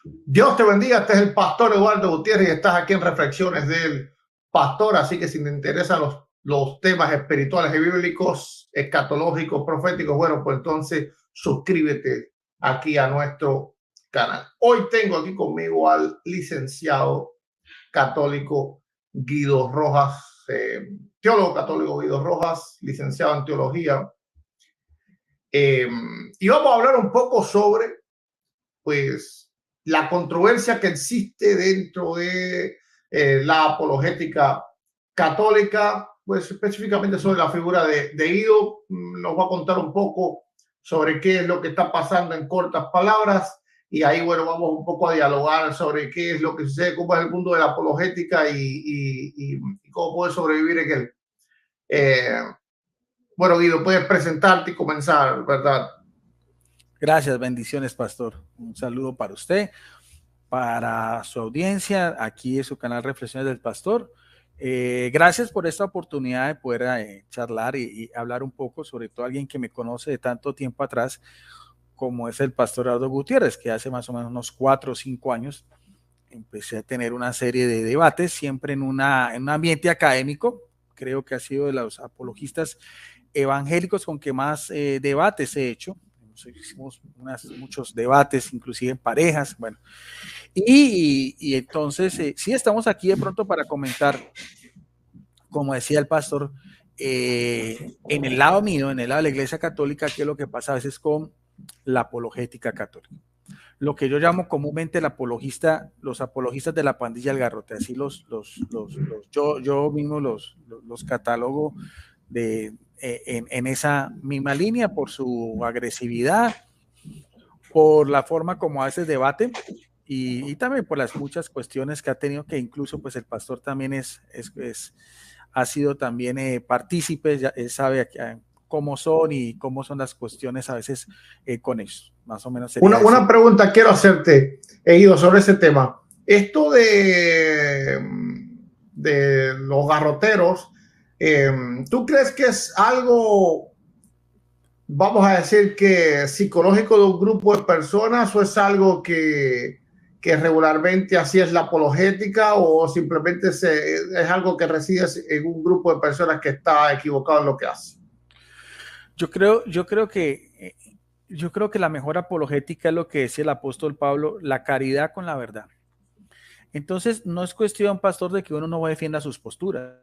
Dios te bendiga, este es el pastor Eduardo Gutiérrez y estás aquí en Reflexiones del Pastor, así que si te interesan los temas espirituales y bíblicos, escatológicos, proféticos, bueno, pues entonces suscríbete aquí a nuestro canal. Hoy tengo aquí conmigo al licenciado católico Guido Rojas, teólogo católico Guido Rojas, licenciado en teología, y vamos a hablar un poco sobre, pues, la controversia que existe dentro de la apologética católica, pues específicamente sobre la figura de Guido. Nos va a contar un poco sobre qué es lo que está pasando en cortas palabras y ahí, bueno, vamos un poco a dialogar sobre qué es lo que sucede, cómo es el mundo de la apologética y cómo puede sobrevivir en él. Eh, bueno, Guido, puedes presentarte y comenzar, ¿verdad? Gracias, bendiciones, pastor. Un saludo para usted, para su audiencia. Aquí es su canal Reflexiones del Pastor. Gracias por esta oportunidad de poder charlar y hablar un poco, sobre todo alguien que me conoce de tanto tiempo atrás, como es el pastor Eduardo Gutiérrez, que hace más o menos unos 4 o 5 años empecé a tener una serie de debates, siempre en un ambiente académico. Creo que ha sido de los apologistas evangélicos con que más debates he hecho. Hicimos muchos debates, inclusive en parejas, bueno. Y entonces, sí estamos aquí de pronto para comentar, como decía el pastor, en el lado mío, en el lado de la Iglesia Católica, qué es lo que pasa a veces con la apologética católica. Lo que yo llamo comúnmente los apologistas de la pandilla del garrote, así yo mismo los catalogo en esa misma línea por su agresividad, por la forma como a veces debaten y también por las muchas cuestiones que ha tenido, que incluso pues el pastor también ha sido también partícipe, ya sabe cómo son y cómo son las cuestiones a veces con ellos. Más o menos sería Una eso. pregunta quiero hacerte, Guido, sobre ese tema. Esto de los garroteros, ¿tú crees que es algo, vamos a decir, que psicológico de un grupo de personas o es algo que regularmente así es la apologética o simplemente es algo que reside en un grupo de personas que está equivocado en lo que hace? Yo creo que la mejor apologética es lo que decía el apóstol Pablo, la caridad con la verdad. Entonces, no es cuestión, pastor, de que uno no defienda sus posturas.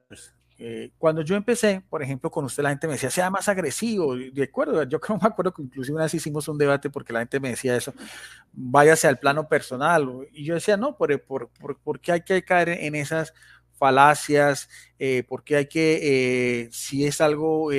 Cuando yo empecé, por ejemplo, con usted, la gente me decía, sea más agresivo. De acuerdo, yo creo, me acuerdo que inclusive una vez hicimos un debate porque la gente me decía eso, váyase al plano personal. Y yo decía, no, ¿por qué hay que caer en esas falacias? ¿Por qué hay que, si es algo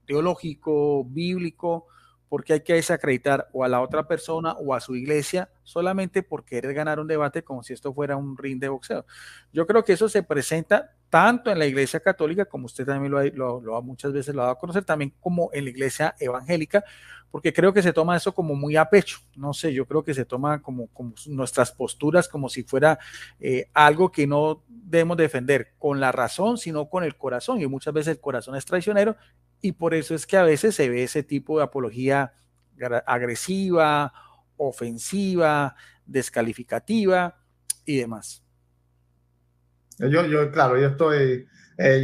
teológico, bíblico, porque hay que desacreditar o a la otra persona o a su iglesia solamente por querer ganar un debate como si esto fuera un ring de boxeo? Yo creo que eso se presenta tanto en la iglesia católica, como usted también muchas veces lo ha dado a conocer, también como en la iglesia evangélica, porque creo que se toma eso como muy a pecho. No sé, yo creo que se toma como nuestras posturas como si fuera algo que no debemos defender con la razón, sino con el corazón, y muchas veces el corazón es traicionero, y por eso es que a veces se ve ese tipo de apología agresiva, ofensiva, descalificativa y demás. Claro, yo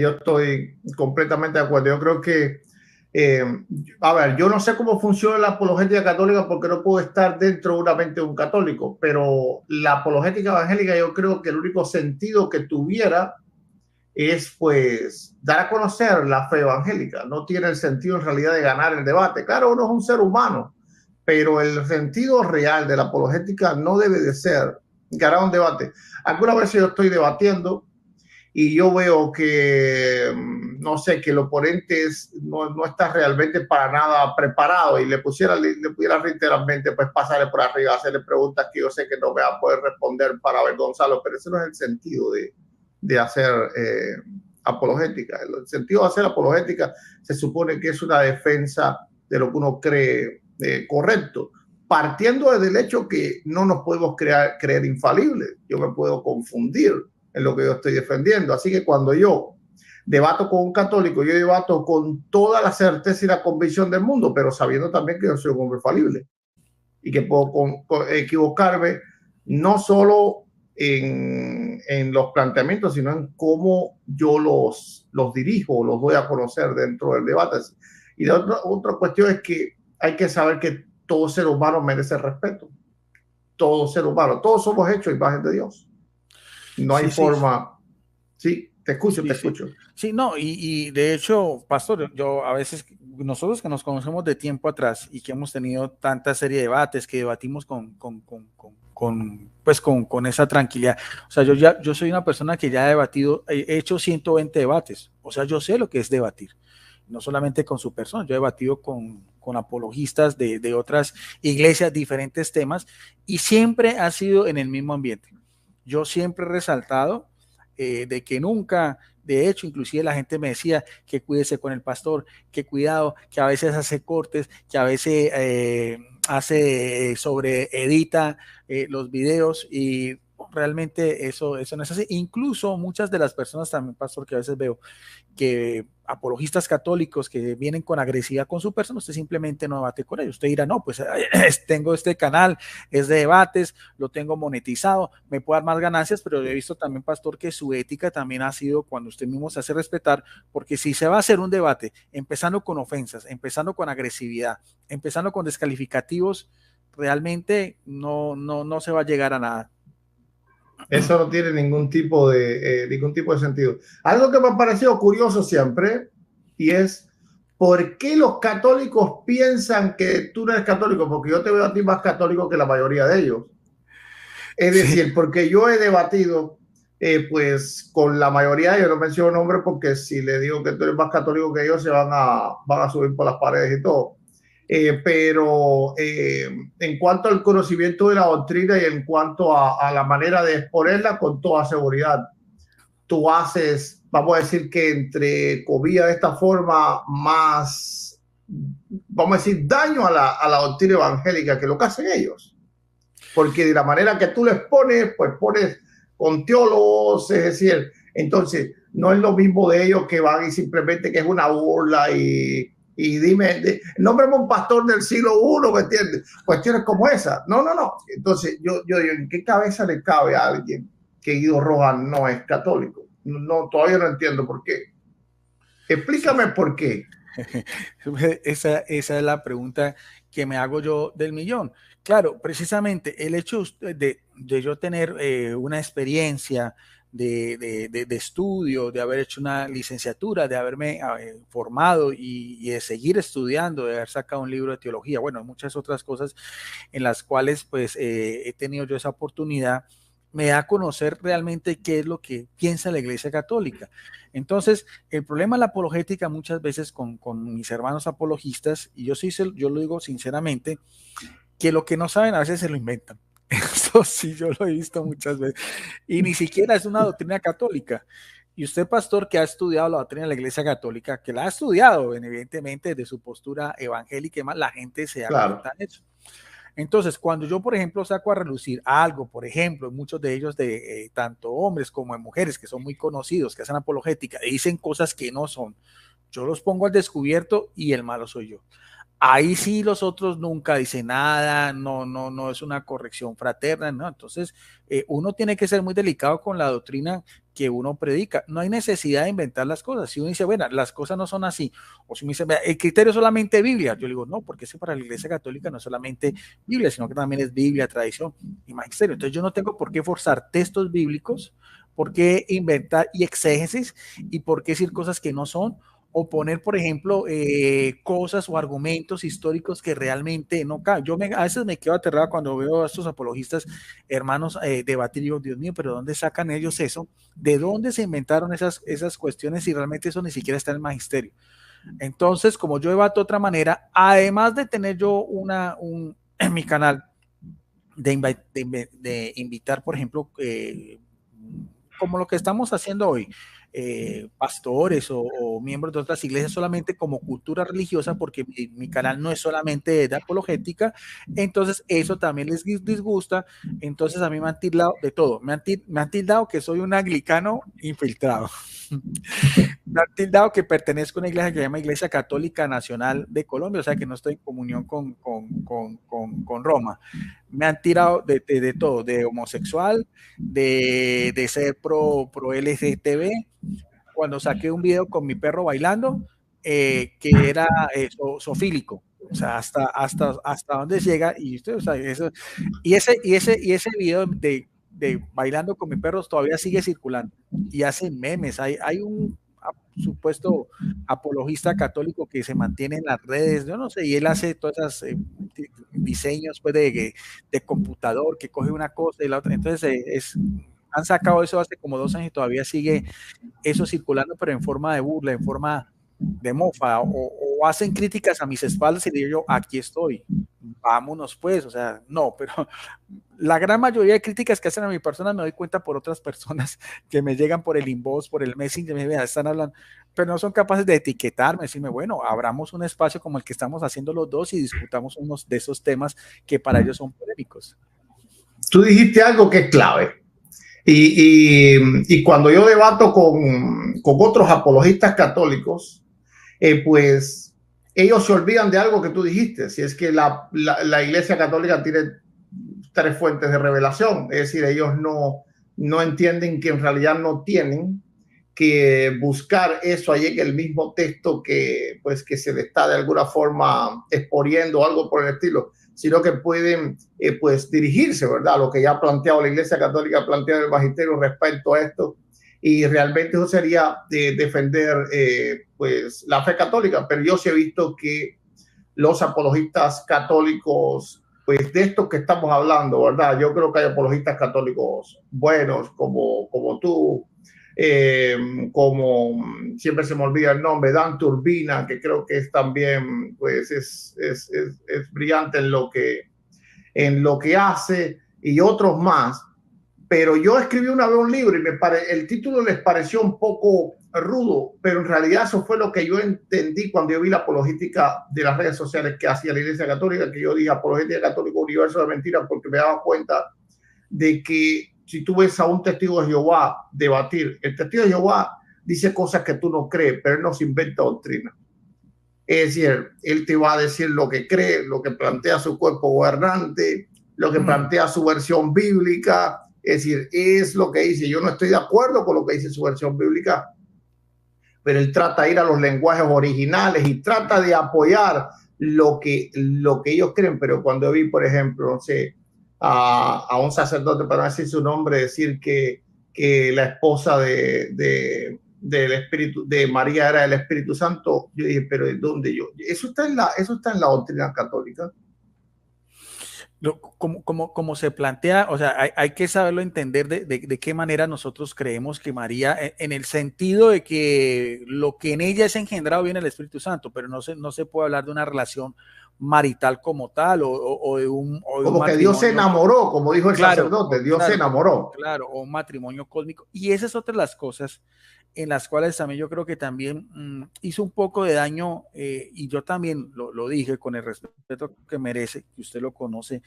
estoy completamente de acuerdo. Yo creo que, eh, a ver, yo no sé cómo funciona la apologética católica porque no puedo estar dentro de una mente de un católico, pero la apologética evangélica yo creo que el único sentido que tuviera es, pues, dar a conocer la fe evangélica. No tiene el sentido en realidad de ganar el debate. Claro, uno es un ser humano, pero el sentido real de la apologética no debe de ser ganar un debate. Algunas veces yo estoy debatiendo y yo veo que, no sé, que el oponente no está realmente para nada preparado y le pudiera literalmente pues pasarle por arriba, hacerle preguntas que yo sé que no me va a poder responder para avergonzarlo, pero ese no es el sentido de hacer apologética. El sentido de hacer apologética se supone que es una defensa de lo que uno cree correcto, partiendo desde el hecho que no nos podemos creer infalibles. Yo me puedo confundir en lo que yo estoy defendiendo. Así que cuando yo debato con un católico, yo debato con toda la certeza y la convicción del mundo, pero sabiendo también que yo soy un hombre falible y que puedo equivocarme no solo en los planteamientos, sino en cómo yo los dirijo, los doy a conocer dentro del debate. Y la otra cuestión es que hay que saber que todo ser humano merece respeto. Todo ser humano, todos somos hechos a imagen de Dios. No hay forma. Sí, te escucho, sí, te escucho. Sí, no, y de hecho, pastor, yo a veces, nosotros que nos conocemos de tiempo atrás y que hemos tenido tanta serie de debates, que debatimos con esa tranquilidad. O sea, yo soy una persona que ya ha debatido, he hecho 120 debates. O sea, yo sé lo que es debatir. No solamente con su persona, yo he debatido con apologistas de otras iglesias, diferentes temas, y siempre ha sido en el mismo ambiente. Yo siempre he resaltado de que nunca, de hecho, inclusive la gente me decía que cuídese con el pastor, que cuidado, que a veces hace cortes, que a veces edita los videos, y realmente eso no es así. Incluso muchas de las personas también, pastor, que a veces veo que apologistas católicos que vienen con agresividad con su persona, usted simplemente no debate con ellos. Usted dirá, no, pues tengo este canal, es de debates, lo tengo monetizado, me puede dar más ganancias, pero he visto también, pastor, que su ética también ha sido cuando usted mismo se hace respetar, porque si se va a hacer un debate, empezando con ofensas, empezando con agresividad, empezando con descalificativos, realmente no se va a llegar a nada. Eso no tiene ningún tipo de sentido. Algo que me ha parecido curioso siempre, y es ¿por qué los católicos piensan que tú no eres católico? Porque yo te veo a ti más católico que la mayoría de ellos. Es decir, sí, porque yo he debatido pues con la mayoría, yo no menciono nombres porque si le digo que tú eres más católico que ellos, van a subir por las paredes y todo. Pero en cuanto al conocimiento de la doctrina y en cuanto a la manera de exponerla, con toda seguridad, tú haces, vamos a decir que entre comillas de esta forma, más, vamos a decir, daño a la doctrina evangélica que lo que hacen ellos. Porque de la manera que tú les pones, pues pones con teólogos, es decir, entonces no es lo mismo de ellos que van y simplemente que es una burla y dime, nómbrame un pastor del siglo I, ¿me entiendes? Cuestiones como esa. No. Entonces, yo digo, ¿en qué cabeza le cabe a alguien que Guido Rojas no es católico? No, todavía no entiendo por qué. Explícame por qué. Esa es la pregunta que me hago yo del millón. Claro, precisamente el hecho de yo tener una experiencia de estudio, de haber hecho una licenciatura, de haberme formado y de seguir estudiando, de haber sacado un libro de teología, bueno, muchas otras cosas en las cuales pues he tenido yo esa oportunidad, me da a conocer realmente qué es lo que piensa la Iglesia Católica. Entonces, el problema de la apologética muchas veces con mis hermanos apologistas, y yo lo digo sinceramente, que lo que no saben a veces se lo inventan. Eso sí, yo lo he visto muchas veces. Y ni siquiera es una doctrina católica. Y usted, pastor, que ha estudiado la doctrina de la Iglesia Católica, que la ha estudiado, evidentemente, de su postura evangélica y más, la gente se da cuenta de eso. Entonces, cuando yo, por ejemplo, saco a relucir algo, por ejemplo, muchos de ellos de tanto hombres como de mujeres que son muy conocidos, que hacen apologética, dicen cosas que no son, yo los pongo al descubierto y el malo soy yo. Ahí sí los otros nunca dicen nada, no es una corrección fraterna, ¿no? Entonces, uno tiene que ser muy delicado con la doctrina que uno predica. No hay necesidad de inventar las cosas. Si uno dice, bueno, las cosas no son así, o si uno dice, el criterio es solamente Biblia, yo digo, no, porque es que para la Iglesia Católica no es solamente Biblia, sino que también es Biblia, tradición y magisterio. Entonces, yo no tengo por qué forzar textos bíblicos, por qué inventar y exégesis, y por qué decir cosas que no son, o poner, por ejemplo, cosas o argumentos históricos que realmente no caben. A veces me quedo aterrado cuando veo a estos apologistas, hermanos, debatir y digo, Dios mío, pero ¿dónde sacan ellos eso? ¿De dónde se inventaron esas cuestiones si realmente eso ni siquiera está en el magisterio? Entonces, como yo debato de otra manera, además de tener yo en mi canal, de invitar, por ejemplo, como lo que estamos haciendo hoy, pastores o miembros de otras iglesias solamente como cultura religiosa, porque mi canal no es solamente de apologética, entonces eso también les disgusta. Entonces a mí me han tildado de todo, me han tildado que soy un anglicano infiltrado. me han tildado que pertenezco a una iglesia que se llama Iglesia Católica Nacional de Colombia, o sea que no estoy en comunión con Roma. Me han tirado de todo, de homosexual, de ser pro LGTB. Cuando saqué un video con mi perro bailando, que era zoofílico. O sea, hasta dónde llega. Y usted, o sea, eso, y ese video de bailando con mi perro todavía sigue circulando y hacen memes. Hay un supuesto apologista católico que se mantiene en las redes, yo no sé, y él hace todas esas diseños pues, de computador, que coge una cosa y la otra. Entonces, han sacado eso hace como 2 años y todavía sigue eso circulando, pero en forma de burla, en forma de mofa, o hacen críticas a mis espaldas y digo yo, aquí estoy, vámonos pues, o sea, no, pero la gran mayoría de críticas que hacen a mi persona me doy cuenta por otras personas que me llegan por el inbox, por el messenger, me están hablando, pero no son capaces de etiquetarme, decirme, bueno, abramos un espacio como el que estamos haciendo los dos y discutamos unos de esos temas que para ellos son polémicos. Tú dijiste algo que es clave. Y cuando yo debato con otros apologistas católicos, pues ellos se olvidan de algo que tú dijiste. Si es que la Iglesia Católica tiene 3 fuentes de revelación, es decir, ellos no entienden que en realidad no tienen que buscar eso allí en el mismo texto que se le está de alguna forma exponiendo o algo por el estilo, sino que pueden pues dirigirse, ¿verdad?, a lo que ya ha planteado la Iglesia Católica, ha planteado el magisterio respecto a esto, y realmente eso sería defender pues la fe católica. Pero yo sí he visto que los apologistas católicos, pues de estos que estamos hablando, ¿verdad?, yo creo que hay apologistas católicos buenos como tú, como siempre se me olvida el nombre, Dan Turbina, que creo que es también, pues es brillante en lo que hace, y otros más. Pero yo escribí una vez un libro y el título les pareció un poco rudo, pero en realidad eso fue lo que yo entendí cuando yo vi la apologética de las redes sociales que hacía la Iglesia Católica, que yo dije apologética católica, universo de mentiras, porque me daba cuenta de que si tú ves a un testigo de Jehová debatir, el testigo de Jehová dice cosas que tú no crees, pero él no se inventa doctrina. Es decir, él te va a decir lo que cree, lo que plantea su cuerpo gobernante, lo que plantea su versión bíblica. Es decir, es lo que dice. Yo no estoy de acuerdo con lo que dice su versión bíblica, pero él trata de ir a los lenguajes originales y trata de apoyar lo que ellos creen. Pero cuando vi, por ejemplo, no sé, a un sacerdote, para no decir su nombre, decir que la esposa del Espíritu, de María, era el Espíritu Santo, yo dije, pero ¿de dónde yo? Eso está en la doctrina católica. Como se plantea, o sea, hay que saberlo entender de qué manera nosotros creemos que María, en el sentido de que lo que en ella es engendrado viene el Espíritu Santo, pero no se puede hablar de una relación marital como tal o de un como que Dios se enamoró, como dijo el sacerdote, Dios se enamoró. Claro, o un matrimonio cósmico. Y esas son otras las cosas en las cuales también yo creo que también hizo un poco de daño, y yo también lo dije con el respeto que merece, que usted lo conoce,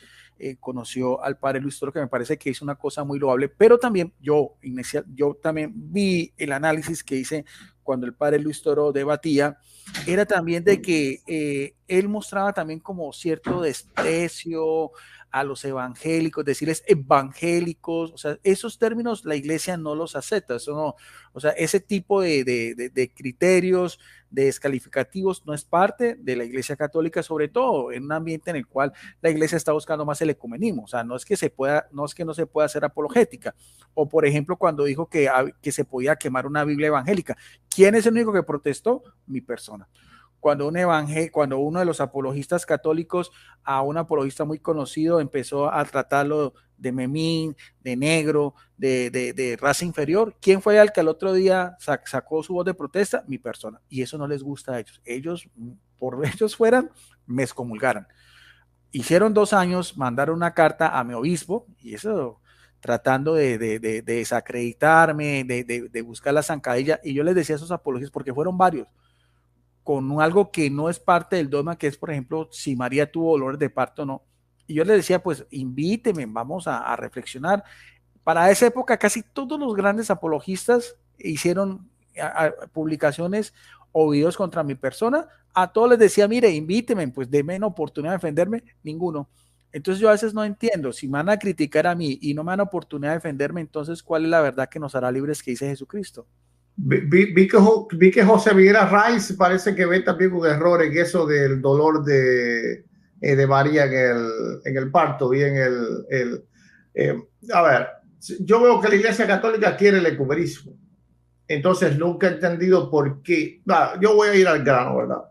conoció al padre Luis Toro, que me parece que hizo una cosa muy loable, pero también yo también vi el análisis que hice cuando el padre Luis Toro debatía, era también de que él mostraba también como cierto desprecio a los evangélicos, decirles evangélicos, o sea, esos términos la iglesia no los acepta, eso no, o sea, ese tipo de criterios, de descalificativos no es parte de la iglesia católica, sobre todo en un ambiente en el cual la iglesia está buscando más el ecumenismo, o sea, no es que no se pueda hacer apologética, o por ejemplo cuando dijo que se podía quemar una Biblia evangélica, ¿quién es el único que protestó? Mi persona. Cuando uno de los apologistas católicos, a un apologista muy conocido, empezó a tratarlo de memín, de negro, de raza inferior, ¿quién fue el que al otro día sacó su voz de protesta? Mi persona. Y eso no les gusta a ellos. Ellos, por ellos fueran, me excomulgaran. Hicieron 2 años, mandaron una carta a mi obispo, y eso tratando de desacreditarme, de buscar la zancadilla, y yo les decía a esos apologistas, porque fueron varios, con algo que no es parte del dogma, que es, por ejemplo, si María tuvo dolores de parto o no. Y yo le decía, pues invíteme, vamos a reflexionar. Para esa época, casi todos los grandes apologistas hicieron publicaciones o videos contra mi persona, a todos les decía, mire, invíteme, pues denme una oportunidad de defenderme, ninguno. Entonces yo a veces no entiendo, si me van a criticar a mí y no me dan oportunidad de defenderme, entonces ¿cuál es la verdad que nos hará libres que dice Jesucristo? Vi que José Miguel Rice parece que ve también un error en eso del dolor de María en el parto y en a ver, yo veo que la Iglesia Católica quiere el ecumenismo. Entonces nunca he entendido por qué. Yo voy a ir al grano, ¿verdad?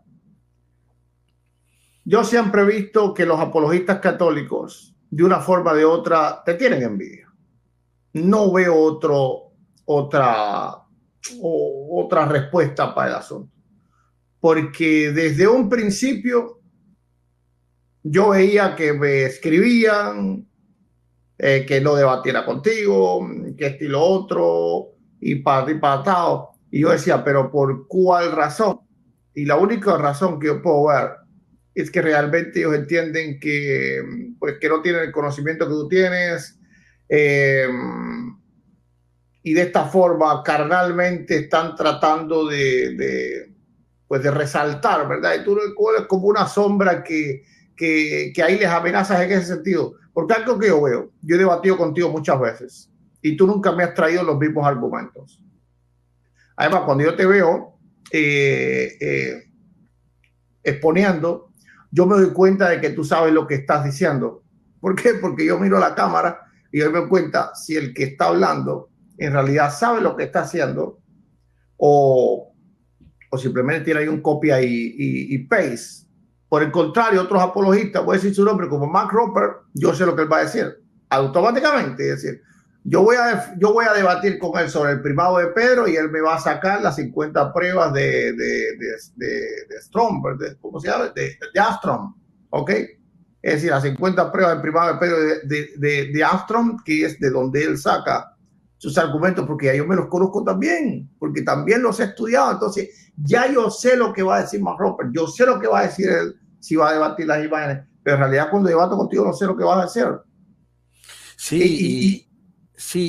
Yo siempre he visto que los apologistas católicos, de una forma o de otra, te tienen envidia. No veo otra respuesta para el asunto. Porque desde un principio yo veía que me escribían, que no debatiera contigo, que esto y lo otro, y patado. Y yo decía, pero ¿por cuál razón? Y la única razón que yo puedo ver es que realmente ellos entienden que, pues, que no tienen el conocimiento que tú tienes, y de esta forma carnalmente están tratando pues de resaltar, ¿verdad? Y tú eres como una sombra que ahí les amenazas en ese sentido. Porque algo que yo veo, yo he debatido contigo muchas veces y tú nunca me has traído los mismos argumentos. Además, cuando yo te veo exponiendo, yo me doy cuenta de que tú sabes lo que estás diciendo. ¿Por qué? Porque yo miro la cámara y yo me doy cuenta si el que está hablando en realidad sabe lo que está haciendo o simplemente tiene ahí un copia y paste. Por el contrario, otros apologistas, voy a decir su nombre, como Mark Roper, yo sé lo que él va a decir automáticamente. Es decir, yo voy a debatir con él sobre el primado de Pedro y él me va a sacar las 50 pruebas de Stromberg, ¿cómo se llama? De Armstrong, ¿ok? Es decir, las 50 pruebas del primado de Pedro de Armstrong, que es de donde él saca sus argumentos, porque ya yo me los conozco también, porque también los he estudiado. Entonces ya yo sé lo que va a decir Mark Roper, yo sé lo que va a decir él si va a debatir las imágenes, pero en realidad cuando debato contigo no sé lo que vas a hacer. Sí,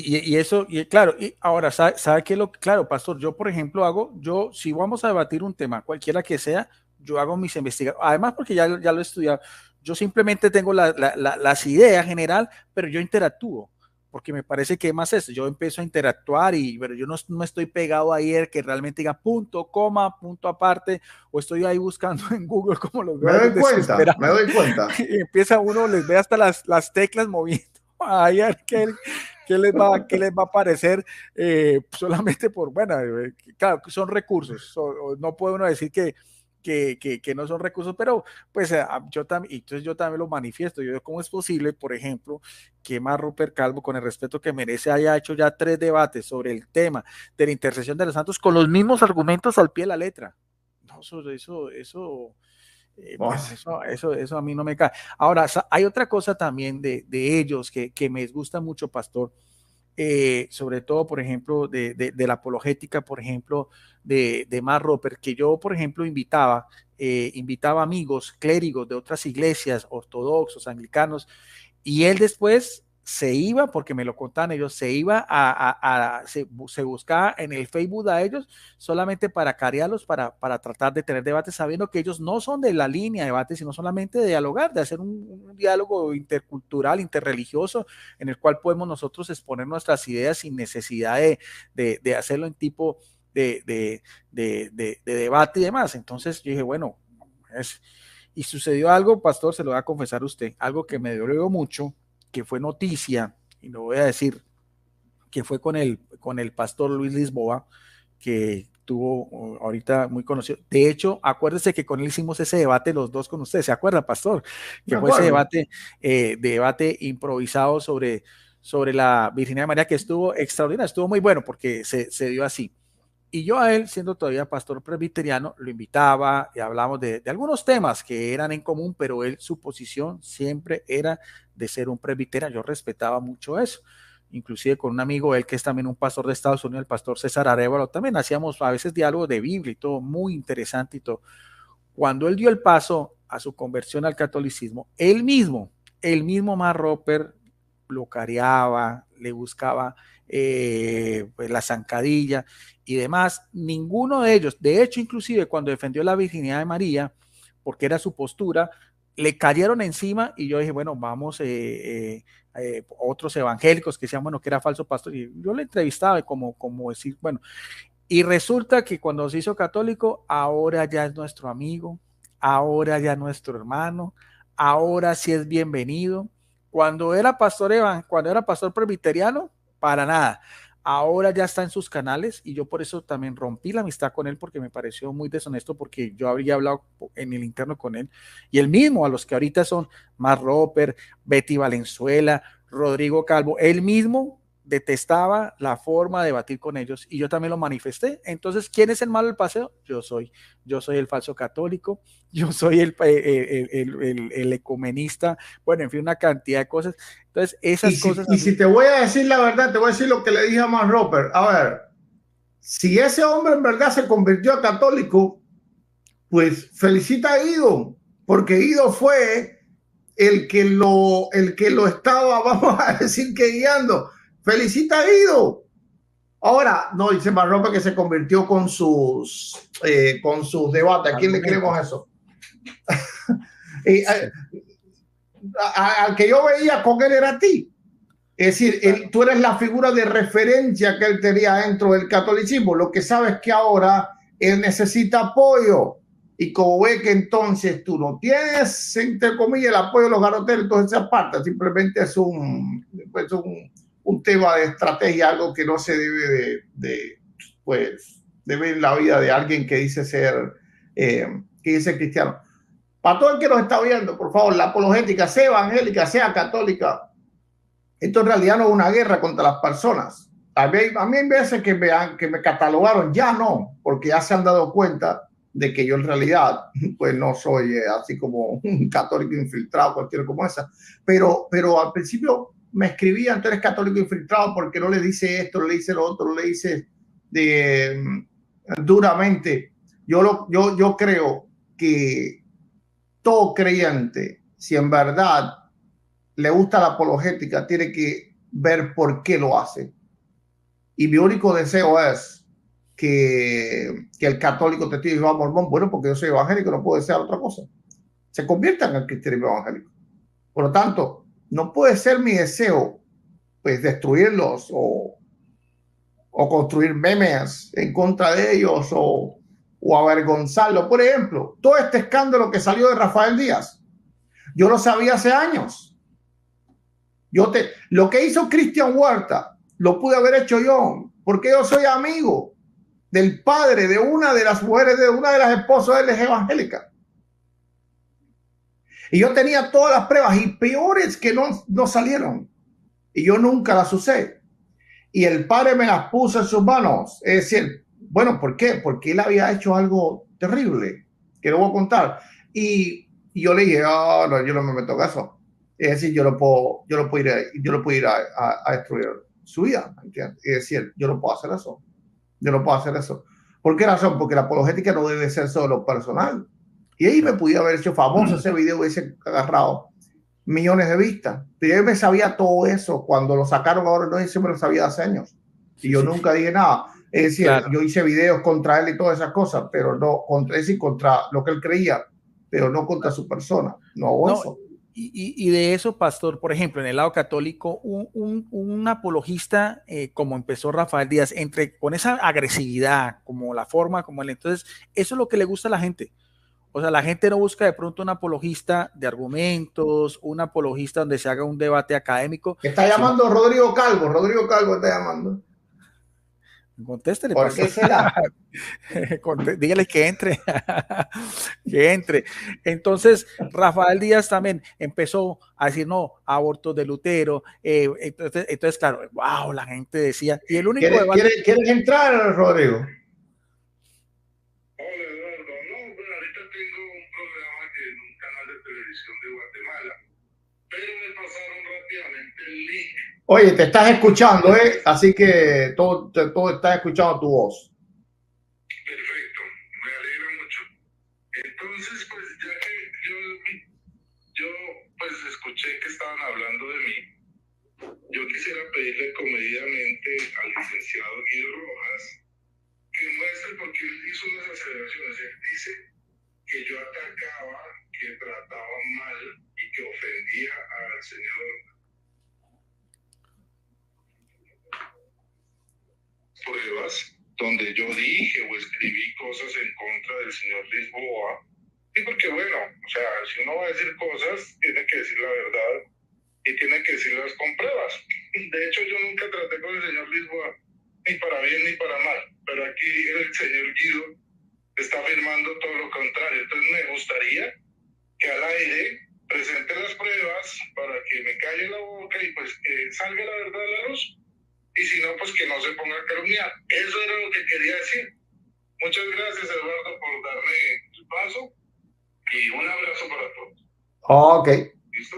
y eso, y claro, y ahora, ¿sabe qué? Claro, pastor, yo por ejemplo si vamos a debatir un tema, cualquiera que sea, yo hago mis investigaciones, además porque ya lo he estudiado, yo simplemente tengo las ideas general, pero yo interactúo, porque me parece que es más eso, yo empiezo a interactuar pero yo no estoy pegado ahí el que realmente diga punto, coma, punto aparte, o estoy ahí buscando en Google como los me veo doy cuenta, desesperados. me doy cuenta. Y empieza uno, les ve hasta las teclas moviendo. Ay, ¿qué les va a parecer? Solamente por, bueno, claro, son recursos. No puede uno decir que no son recursos, pero pues entonces yo también lo manifiesto. Yo, ¿cómo es posible, por ejemplo, que Mark Rupert Calvo, con el respeto que merece, haya hecho ya 3 debates sobre el tema de la intercesión de los santos con los mismos argumentos al pie de la letra? No, bueno, eso a mí no me cae. Ahora, hay otra cosa también de ellos que me gusta mucho, pastor, sobre todo, por ejemplo, de la apologética, por ejemplo, de Mark Roper, que yo, por ejemplo, invitaba amigos, clérigos de otras iglesias, ortodoxos, anglicanos, y él después se iba, porque me lo contaban ellos, se iba se buscaba en el Facebook a ellos solamente para carearlos, para tratar de tener debates, sabiendo que ellos no son de la línea de debate, sino solamente de dialogar, de hacer un diálogo intercultural, interreligioso, en el cual podemos nosotros exponer nuestras ideas sin necesidad de hacerlo en tipo de debate y demás. Entonces yo dije, bueno, y sucedió algo, pastor, se lo voy a confesar a usted, algo que me dolió mucho, que fue noticia, y lo voy a decir, que fue con el pastor Luis Lisboa, que tuvo ahorita muy conocido. De hecho, acuérdese que con él hicimos ese debate los dos con usted, ¿se acuerda, pastor? Que fue ese debate improvisado sobre la Virginidad de María, que estuvo extraordinario, estuvo muy bueno porque se dio así. Y yo a él, siendo todavía pastor presbiteriano, lo invitaba y hablamos de algunos temas que eran en común, pero él, su posición siempre era de ser un presbiteriano. Yo respetaba mucho eso. Inclusive con un amigo, él que es también un pastor de Estados Unidos, el pastor César Arévalo, también hacíamos a veces diálogos de Biblia y todo, muy interesante y todo. Cuando él dio el paso a su conversión al catolicismo, el mismo Mark Roper lo careaba, le buscaba pues la zancadilla y demás. Ninguno de ellos, de hecho, inclusive cuando defendió la virginidad de María, porque era su postura, le cayeron encima y yo dije, bueno, vamos, otros evangélicos que decían, bueno, que era falso pastor, y yo le entrevistaba como decir, bueno, y resulta que cuando se hizo católico, ahora ya es nuestro amigo, ahora ya es nuestro hermano, ahora sí es bienvenido. Cuando era pastor presbiteriano, para nada. Ahora ya está en sus canales y yo por eso también rompí la amistad con él porque me pareció muy deshonesto porque yo habría hablado en el interno con él y él mismo, a los que ahorita son Mark Roper, Betty Valenzuela, Rodrigo Calvo, él mismo detestaba la forma de debatir con ellos y yo también lo manifesté. Entonces, ¿quién es el malo del paseo? Yo soy el falso católico, yo soy el ecumenista, bueno, en fin, una cantidad de cosas. Entonces, esas cosas... Y si te voy a decir la verdad, te voy a decir lo que le dije a Mark Roper. A ver, si ese hombre en verdad se convirtió a católico, pues felicita a Guido, porque Guido fue el que lo estaba, vamos a decir que guiando. Felicita a Guido. Ahora, no, dice Mark Roper que se convirtió con sus debates. ¿A quién le creemos eso? Sí. Al que yo veía con él era a ti. Es decir, tú eres la figura de referencia que él tenía dentro del catolicismo. Lo que sabes es que ahora él necesita apoyo. Y como ve que entonces tú no tienes, entre comillas, el apoyo de los garoteros, todas esas partes, simplemente es un tema de estrategia, algo que no se debe de ver en la vida de alguien que dice ser, que dice cristiano. Para todo el que nos está viendo, por favor, la apologética, sea evangélica, sea católica, esto en realidad no es una guerra contra las personas. A mí hay veces que me catalogaron, ya no, porque ya se han dado cuenta de que yo en realidad pues no soy así como un católico infiltrado, cualquiera como esa. Pero al principio me escribían, tú eres católico infiltrado porque no le dice esto, no le dice lo otro, no le dice duramente. Yo creo que todo creyente, si en verdad le gusta la apologética, tiene que ver por qué lo hace. Y mi único deseo es que el católico te diga, mormón, bueno, porque yo soy evangélico, no puedo desear otra cosa. Se conviertan en el cristianismo evangélico. Por lo tanto, no puede ser mi deseo, pues, destruirlos o construir memes en contra de ellos o avergonzarlos. Por ejemplo, todo este escándalo que salió de Rafael Díaz, yo lo sabía hace años. Lo que hizo Cristian Huerta lo pude haber hecho yo, porque yo soy amigo del padre de una de las mujeres, de una de las esposas de él, es evangélica. Y yo tenía todas las pruebas y peores que no salieron. Y yo nunca las usé. Y el padre me las puso en sus manos. Es decir, bueno, ¿por qué? Porque él había hecho algo terrible, que lo voy a contar. Y yo le dije, oh, no, yo no me meto en eso. Es decir, yo lo puedo ir a destruir su vida, ¿entiendes? Es decir, yo no puedo hacer eso. Yo no puedo hacer eso. ¿Por qué razón? Porque la apologética no debe ser solo personal. Y ahí me pudiera haber hecho famoso ese video, hubiese agarrado millones de vistas. Pero yo me sabía todo eso cuando lo sacaron ahora, no se me lo sabía hace años. Y yo nunca dije nada. Es decir, claro, yo hice videos contra él y todas esas cosas, pero no contra lo que él creía, pero no contra su persona. No, eso. Y de eso, pastor, por ejemplo, en el lado católico, un apologista como empezó Rafael Díaz, con esa agresividad, como la forma, como él, entonces, eso es lo que le gusta a la gente. O sea, la gente no busca de pronto un apologista de argumentos, un apologista donde se haga un debate académico. Está llamando Rodrigo Calvo está llamando. Contéstele, ¿por qué será? Dígale que entre, que entre. Entonces, Rafael Díaz también empezó a decir, no, abortos de Lutero. Entonces, claro, wow, la gente decía. Y el único ¿Quieres entrar, Rodrigo? Hola, Eduardo. No, bueno, ahorita tengo un programa en un canal de televisión de Guatemala, pero me pasaron rápidamente el link. Oye, te estás escuchando, ¿eh? Así que todo está escuchando tu voz. Perfecto, me alegra mucho. Entonces, pues ya que yo pues escuché que estaban hablando de mí, yo quisiera pedirle comedidamente al licenciado Guido Rojas que muestre, porque él hizo unas aseveraciones. Él dice que yo atacaba, que trataba mal y que ofendía al señor. Pruebas donde yo dije o escribí cosas en contra del señor Lisboa. Y porque, bueno, o sea, si uno va a decir cosas, tiene que decir la verdad y tiene que decirlas con pruebas. De hecho, yo nunca traté con el señor Lisboa, ni para bien ni para mal, pero aquí el señor Guido está afirmando todo lo contrario. Entonces me gustaría que al aire presente las pruebas para que me calle la boca y pues que salga la verdad a la luz. Y si no, pues que no se ponga a calumniar. Eso era lo que quería decir. Muchas gracias, Eduardo, por darme el paso y un abrazo para todos. Ok. ¿Listo?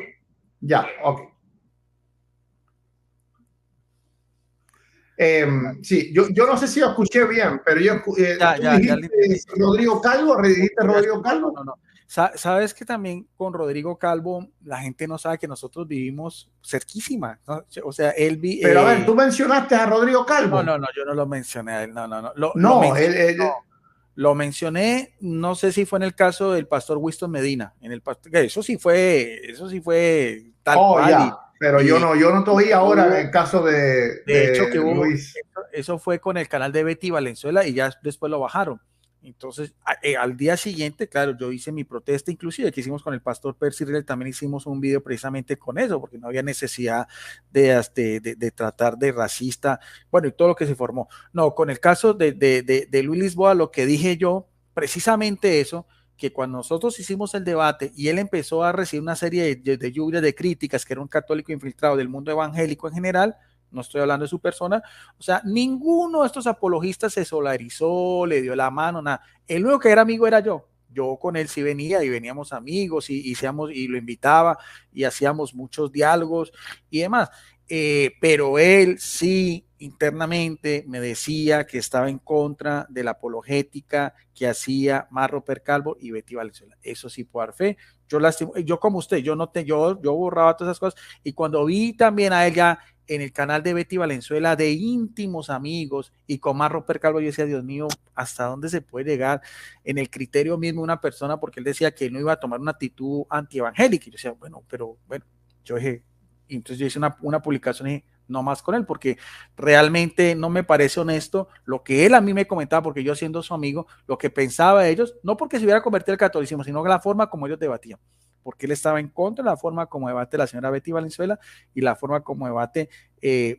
Ya, ok. Sí, yo no sé si lo escuché bien, pero tú dijiste Rodrigo Calvo, ¿dijiste Rodrigo Calvo? No. Sabes que también con Rodrigo Calvo la gente no sabe que nosotros vivimos cerquísima, ¿no? O sea, él Pero a ver, tú mencionaste a Rodrigo Calvo. No, yo no lo mencioné a él, no. Lo mencioné, no sé si fue en el caso del pastor Winston Medina, eso sí fue tal cual. Ya, pero yo no te oí ahora en el caso de hecho que Luis. Eso fue con el canal de Betty Valenzuela y ya después lo bajaron. Entonces, al día siguiente, claro, yo hice mi protesta, inclusive que hicimos con el pastor Percy Riel, también hicimos un video precisamente con eso, porque no había necesidad de tratar de racista, bueno, y todo lo que se formó. No, con el caso de Luis Lisboa, lo que dije yo, precisamente eso, que cuando nosotros hicimos el debate y él empezó a recibir una serie de lluvias de críticas, que era un católico infiltrado del mundo evangélico en general, no estoy hablando de su persona, o sea, ninguno de estos apologistas se solidarizó, le dio la mano, nada. El único que era amigo era yo. Yo con él sí venía y veníamos amigos y lo invitaba y hacíamos muchos diálogos y demás. Pero él sí internamente me decía que estaba en contra de la apologética que hacía Marro Percalvo y Betty Valenzuela. Eso sí puedo dar fe. Yo como usted, yo borraba todas esas cosas y cuando vi también a él ya en el canal de Betty Valenzuela de íntimos amigos y con Marro Percalvo, yo decía, Dios mío, ¿hasta dónde se puede llegar en el criterio mismo de una persona? Porque él decía que él no iba a tomar una actitud antievangélica. Y yo decía, bueno, yo dije, entonces yo hice una publicación y dije, no más con él, porque realmente no me parece honesto lo que él a mí me comentaba, porque yo siendo su amigo, lo que pensaba de ellos, no porque se hubiera convertido al catolicismo, sino la forma como ellos debatían, porque él estaba en contra de la forma como debate la señora Betty Valenzuela y la forma como debate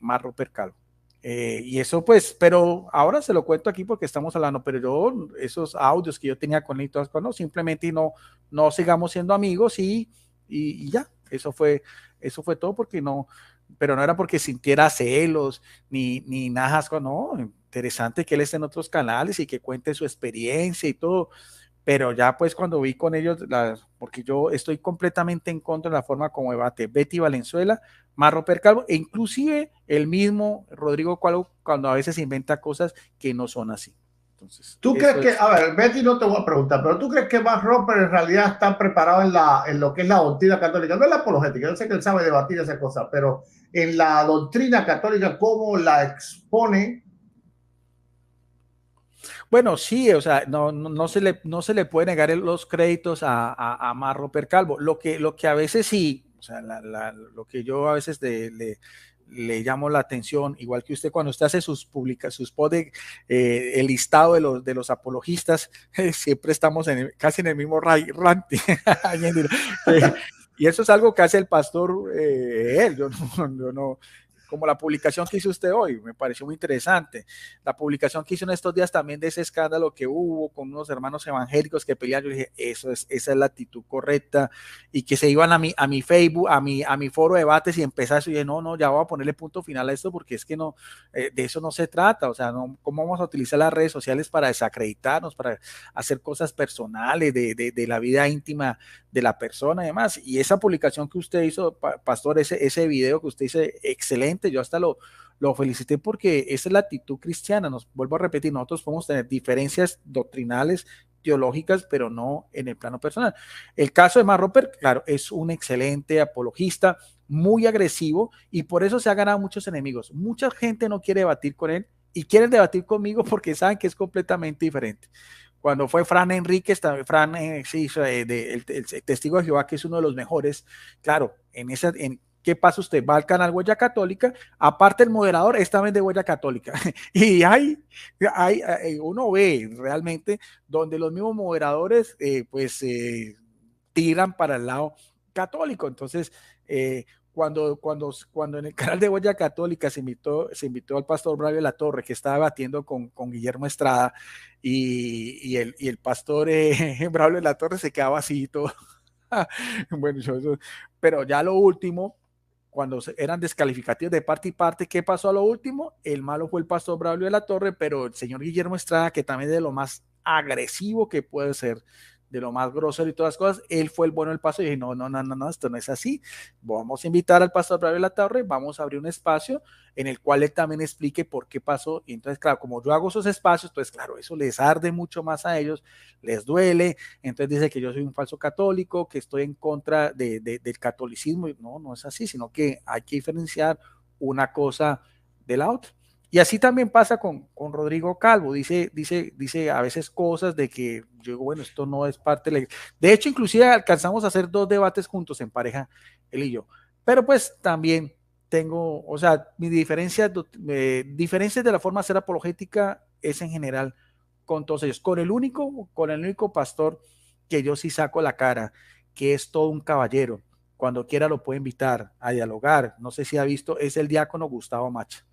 Marro Percalvo. Y eso pues, pero ahora se lo cuento aquí porque estamos hablando, pero yo, esos audios que yo tenía con él y todas cosas, no, simplemente no sigamos siendo amigos y ya, eso fue todo porque no, pero no era porque sintiera celos ni nada, no, interesante que él esté en otros canales y que cuente su experiencia y todo, pero ya pues cuando vi con ellos, porque yo estoy completamente en contra de la forma como debate Betty Valenzuela, Marro Percalvo e inclusive el mismo Rodrigo Calvo cuando a veces inventa cosas que no son así. Entonces, ¿tú crees que, a ver, Betty no te voy a preguntar, pero tú crees que Mark Roper en realidad está preparado en lo que es la doctrina católica? No es la apologética, yo sé que él sabe debatir esas cosas, pero en la doctrina católica, ¿cómo la expone? Bueno, sí, o sea, no se le puede negar los créditos a Marro Percalvo. Lo que a veces sí, o sea, lo que yo a veces le llamo la atención, igual que usted cuando usted hace sus pods, el listado de los apologistas, siempre estamos casi en el mismo rante. Y eso es algo que hace el pastor él. Yo no, como la publicación que hizo usted hoy, me pareció muy interesante. La publicación que hizo en estos días también de ese escándalo que hubo con unos hermanos evangélicos que pelean, yo dije, esa es la actitud correcta, y que se iban a mi Facebook, a mi foro de debates y empezar eso, y dije, no, ya voy a ponerle punto final a esto, porque es que no, de eso no se trata, o sea, no, ¿cómo vamos a utilizar las redes sociales para desacreditarnos, para hacer cosas personales de la vida íntima de la persona y demás? Y esa publicación que usted hizo, pastor, ese video que usted hizo, excelente. Yo hasta lo felicité porque esa es la actitud cristiana. Nos vuelvo a repetir, nosotros podemos tener diferencias doctrinales, teológicas, pero no en el plano personal. El caso de Mark Roper, claro, es un excelente apologista, muy agresivo y por eso se ha ganado muchos enemigos. Mucha gente no quiere debatir con él y quieren debatir conmigo porque saben que es completamente diferente. Cuando fue Fran Enríquez, Fran sí, el testigo de Jehová, que es uno de los mejores, claro, ¿qué pasa usted? Va al canal Huella Católica, aparte el moderador es también de Huella Católica. Y uno ve realmente donde los mismos moderadores tiran para el lado católico. Entonces, cuando en el canal de Huella Católica se invitó al pastor Braulio de la Torre, que estaba debatiendo con Guillermo Estrada, y el pastor Braulio de la Torre se quedaba así todo. Bueno, pero ya lo último, cuando eran descalificativos de parte y parte, ¿qué pasó a lo último? El malo fue el pastor Braulio de la Torre, pero el señor Guillermo Estrada, que también es de lo más agresivo que puede ser, de lo más grosero y todas las cosas, él fue el bueno del paso y dije, no, esto no es así, vamos a invitar al pastor Braulio de la Torre, vamos a abrir un espacio en el cual él también explique por qué pasó, y entonces claro, como yo hago esos espacios, entonces claro, eso les arde mucho más a ellos, les duele, entonces dice que yo soy un falso católico, que estoy en contra del catolicismo, y no es así, sino que hay que diferenciar una cosa de la otra. Y así también pasa con Rodrigo Calvo, dice a veces cosas de que yo digo, bueno, esto no es parte de la... De hecho, inclusive alcanzamos a hacer 2 debates juntos en pareja, él y yo. Pero pues también tengo, o sea, mi diferencias de la forma de hacer apologética es en general con todos ellos. Con el único pastor que yo sí saco la cara, que es todo un caballero. Cuando quiera lo puede invitar a dialogar. No sé si ha visto, es el diácono Gustavo Macha.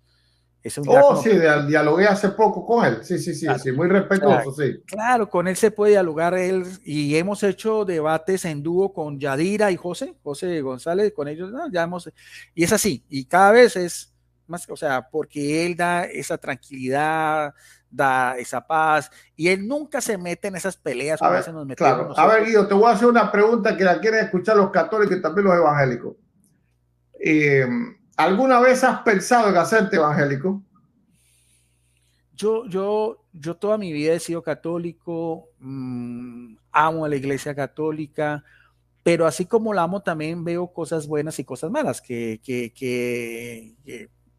Es un diácono. Sí, dialogué hace poco con él. Sí, Claro. sí, muy respetuoso, sí. Claro, con él se puede dialogar y hemos hecho debates en dúo con Yadira y José González, con ellos, y es así, y cada vez es más, o sea, porque él da esa tranquilidad, da esa paz, y él nunca se mete en esas peleas como a veces nos metemos claro. nosotros. A ver, Guido, te voy a hacer una pregunta que la quieren escuchar los católicos y también los evangélicos. ¿Alguna vez has pensado en hacerte evangélico? Yo toda mi vida he sido católico, amo a la iglesia católica, pero así como la amo también veo cosas buenas y cosas malas, que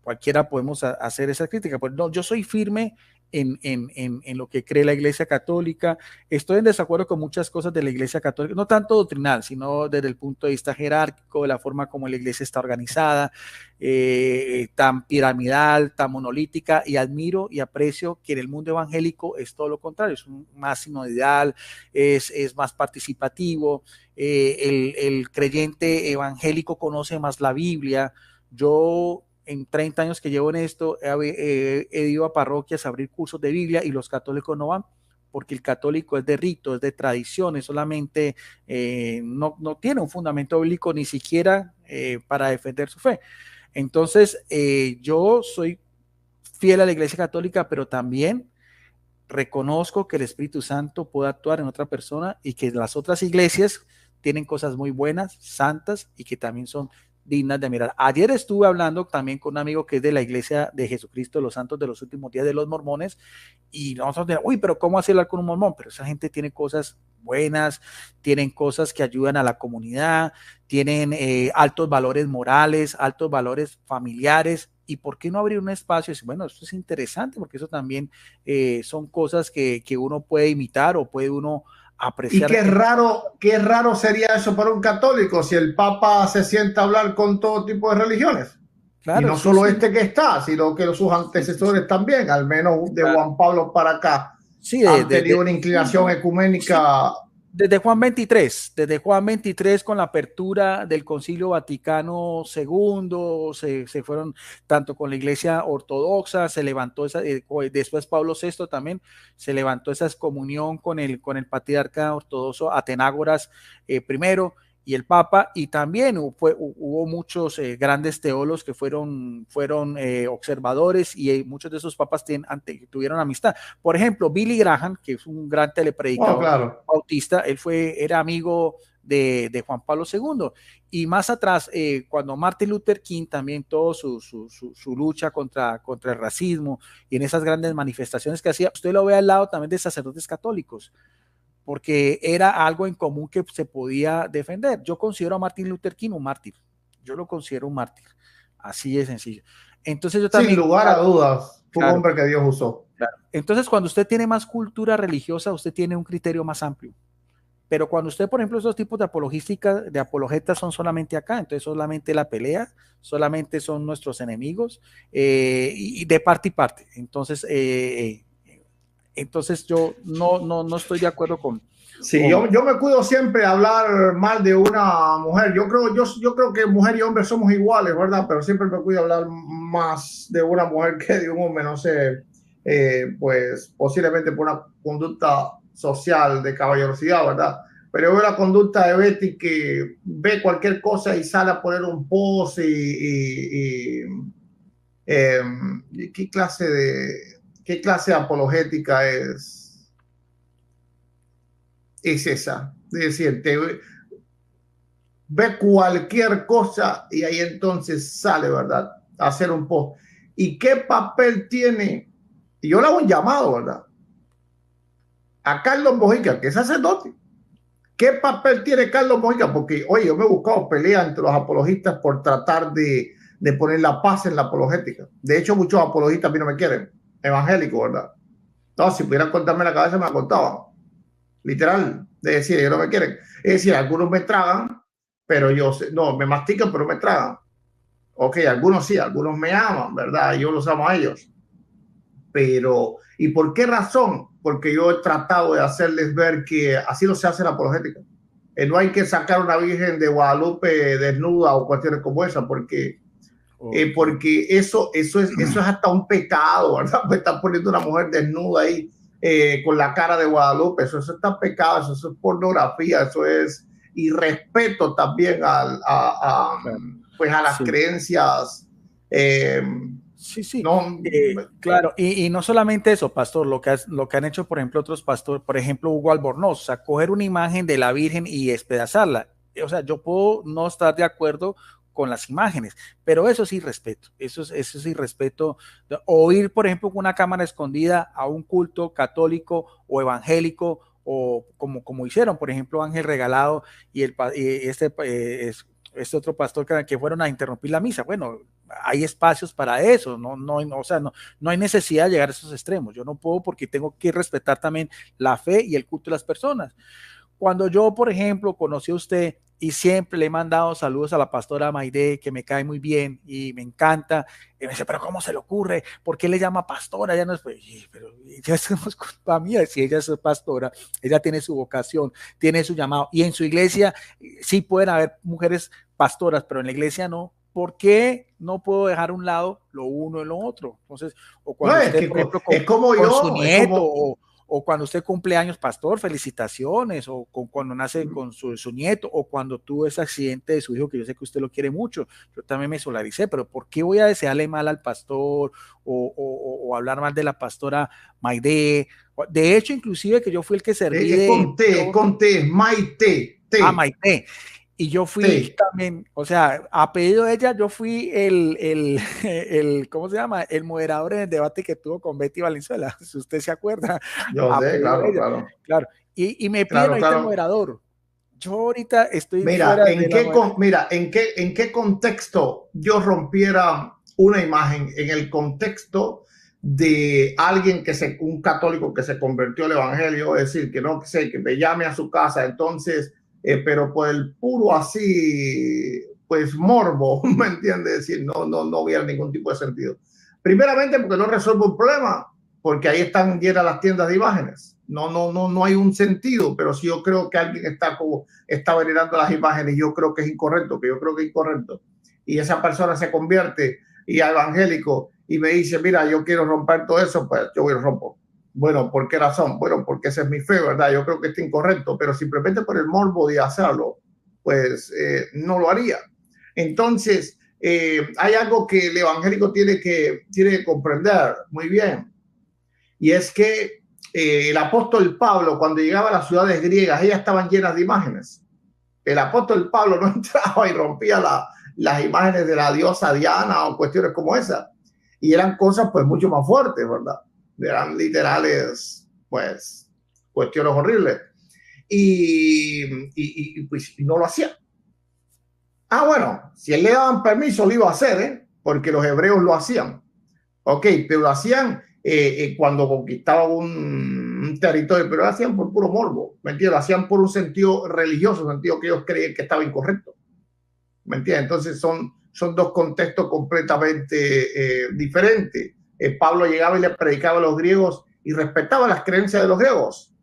cualquiera podemos hacer esa crítica. Pues no, yo soy firme en lo que cree la Iglesia Católica. Estoy en desacuerdo con muchas cosas de la Iglesia Católica, no tanto doctrinal, sino desde el punto de vista jerárquico, de la forma como la Iglesia está organizada, tan piramidal, tan monolítica, y admiro y aprecio que en el mundo evangélico es todo lo contrario, es más sinodal, es más participativo, el creyente evangélico conoce más la Biblia. Yo en 30 años que llevo en esto, he ido a parroquias a abrir cursos de Biblia y los católicos no van, porque el católico es de rito, es de tradiciones, solamente no tiene un fundamento bíblico ni siquiera para defender su fe. Entonces, yo soy fiel a la Iglesia Católica, pero también reconozco que el Espíritu Santo puede actuar en otra persona y que las otras iglesias tienen cosas muy buenas, santas, y que también son dignas de mirar. Ayer estuve hablando también con un amigo que es de la Iglesia de Jesucristo de los Santos de los Últimos Días de los Mormones, y nosotros decimos, uy, pero ¿cómo así hablar con un mormón? Pero esa gente tiene cosas buenas, tienen cosas que ayudan a la comunidad, tienen altos valores morales, altos valores familiares, y ¿por qué no abrir un espacio? Bueno, esto es interesante, porque eso también son cosas que uno puede imitar o puede uno apreciar. Y qué raro sería eso para un católico si el Papa se sienta a hablar con todo tipo de religiones. Claro, y no solo este que está, sino que sus antecesores también, al menos de Juan Pablo para acá, han tenido una inclinación ecuménica. Desde Juan 23, con la apertura del Concilio Vaticano II, se fueron tanto con la Iglesia Ortodoxa, se levantó después Pablo VI también, se levantó esa excomunión con el patriarca ortodoxo Atenágoras primero, y el Papa, y también hubo muchos grandes teólogos que fueron observadores, y muchos de esos papas tuvieron amistad. Por ejemplo, Billy Graham, que es un gran telepredicador bautista, él era amigo de Juan Pablo II, y más atrás, cuando Martin Luther King también todo su lucha contra el racismo, y en esas grandes manifestaciones que hacía, usted lo ve al lado también de sacerdotes católicos, porque era algo en común que se podía defender. Yo considero a Martin Luther King un mártir. Yo lo considero un mártir. Así de sencillo. Entonces yo también... Sin lugar a dudas, fue un claro, hombre que Dios usó. claro. Entonces cuando usted tiene más cultura religiosa, usted tiene un criterio más amplio. Pero cuando usted, por ejemplo, esos tipos de apologística, de apologetas son solamente acá, entonces solamente la pelea, solamente son nuestros enemigos, y de parte y parte. Entonces yo no estoy de acuerdo con... Sí, yo me cuido siempre de hablar mal de una mujer. Yo creo que mujer y hombre somos iguales, ¿verdad? Pero siempre me cuido hablar más de una mujer que de un hombre, no sé, pues posiblemente por una conducta social de caballerosidad, ¿verdad? Pero veo la conducta de Betty que ve cualquier cosa y sale a poner un post ¿qué clase de apologética es esa? Es decir, ve cualquier cosa y ahí entonces sale, ¿verdad? A hacer un post. ¿Y qué papel tiene? Y yo le hago un llamado, ¿verdad? A Carlos Mojica, que es sacerdote. ¿Qué papel tiene Carlos Mojica? Porque, oye, yo me he buscado pelea entre los apologistas por tratar de poner la paz en la apologética. De hecho, muchos apologistas a mí no me quieren, evangélicos, ¿verdad? No, si pudieran cortarme la cabeza me la cortaban. Literal, de decir, ellos no me quieren. Es decir, algunos me tragan, pero no, me mastican, pero me tragan. Ok, algunos sí, algunos me aman, ¿verdad? Yo los amo a ellos. Pero, ¿y por qué razón? Porque yo he tratado de hacerles ver que así no se hace la apologética. No hay que sacar una Virgen de Guadalupe desnuda o cuestiones como esa, porque eso es hasta un pecado, ¿verdad? Pues están poniendo una mujer desnuda ahí con la cara de Guadalupe, eso está pecado, eso es pornografía, eso es irrespeto también pues a las sí. creencias. Sí. No, claro, y no solamente eso, pastor, lo que han hecho, por ejemplo, otros pastores, por ejemplo, Hugo Albornoz, o sea, coger una imagen de la Virgen y despedazarla. O sea, yo puedo no estar de acuerdo con las imágenes, pero eso es irrespeto, eso es irrespeto. O ir, por ejemplo, con una cámara escondida a un culto católico o evangélico, o como hicieron, por ejemplo, Ángel Regalado y este otro pastor que fueron a interrumpir la misa. Bueno, hay espacios para eso, o sea, no hay necesidad de llegar a esos extremos. Yo no puedo, porque tengo que respetar también la fe y el culto de las personas. Cuando yo, por ejemplo, conocí a usted y siempre le he mandado saludos a la pastora Maide, que me cae muy bien y me encanta, y me dice, pero ¿cómo se le ocurre? ¿Por qué le llama pastora? Ya no es, pero ya es culpa mía. Si ella es pastora, ella tiene su vocación, tiene su llamado, y en su iglesia sí pueden haber mujeres pastoras, pero en la iglesia no. ¿Por qué no puedo dejar a un lado lo uno y lo otro? Entonces, o cuando no, usted, por ejemplo, es como con yo, su nieto, como, o cuando usted cumple años, pastor, felicitaciones, o cuando nace con su nieto, o cuando tuvo ese accidente de su hijo, que yo sé que usted lo quiere mucho, yo también me solaricé, pero ¿por qué voy a desearle mal al pastor o hablar mal de la pastora Maide? De hecho, inclusive que yo fui el que serví con T, Maite, a Maite. Y yo fui también, o sea, a pedido de ella, yo fui ¿cómo se llama? El moderador en el debate que tuvo con Betty Valenzuela, si usted se acuerda. Yo A sé, pedido de claro, ella, claro. Y me piden claro, ahorita el claro. moderador. Yo ahorita estoy Mira, fuera de la ¿en qué contexto yo rompiera una imagen? En el contexto de alguien un católico que se convirtió al evangelio, es decir, que no sé, que me llame a su casa, entonces, pero por el puro así, pues morbo, ¿me entiendes? Es decir, no hubiera ningún tipo de sentido. Primeramente, porque no resuelve un problema, porque ahí están llenas las tiendas de imágenes. No hay un sentido, pero si yo creo que alguien está venerando las imágenes, yo creo que es incorrecto, y esa persona se convierte y a evangélico y me dice, mira, yo quiero romper todo eso, pues yo voy a rompo. Bueno, ¿por qué razón? Bueno, porque esa es mi fe, ¿verdad? Yo creo que está incorrecto, pero simplemente por el morbo de hacerlo, pues no lo haría. Entonces, hay algo que el evangélico tiene que comprender muy bien, y es que el apóstol Pablo, cuando llegaba a las ciudades griegas, ellas estaban llenas de imágenes. El apóstol Pablo no entraba y rompía las imágenes de la diosa Diana o cuestiones como esa. Y eran cosas pues mucho más fuertes, ¿verdad? Eran literales, pues, cuestiones horribles. Y pues no lo hacía. Bueno, si él le daban permiso, lo iba a hacer, porque los hebreos lo hacían. Ok, pero lo hacían cuando conquistaban un territorio, pero lo hacían por puro morbo, ¿me entiendes? Lo hacían por un sentido religioso, un sentido que ellos creían que estaba incorrecto, ¿me entiendes? Entonces son dos contextos completamente diferentes. Pablo llegaba y le predicaba a los griegos y respetaba las creencias de los griegos.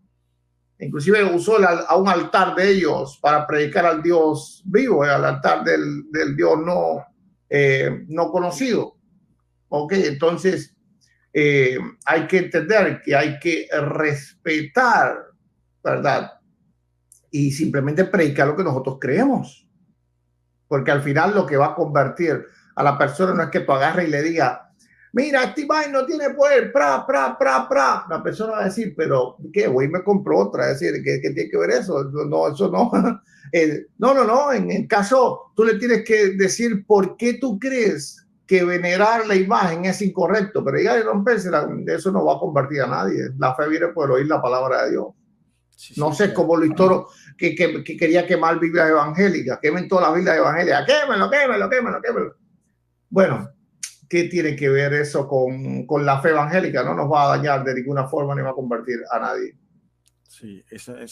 Inclusive usó a un altar de ellos para predicar al Dios vivo, al altar del Dios no conocido. Ok, entonces hay que entender que hay que respetar, ¿verdad? Y simplemente predicar lo que nosotros creemos. Porque al final lo que va a convertir a la persona no es que tú agarres y le digas, mira, este imagen no tiene poder, La persona va a decir, pero ¿qué? Voy y me compro otra. Es decir, ¿qué tiene que ver eso? No, eso no. No. En el caso, tú le tienes que decir por qué tú crees que venerar la imagen es incorrecto, pero ya de romperse, eso no va a convertir a nadie. La fe viene por oír la palabra de Dios. No sé cómo Luis Toro, que quería quemar Biblias evangélicas, quemen todas las Biblias evangélicas, quémelo. Bueno, ¿qué tiene que ver eso con la fe evangélica? No nos va a dañar de ninguna forma ni va a convertir a nadie. Sí,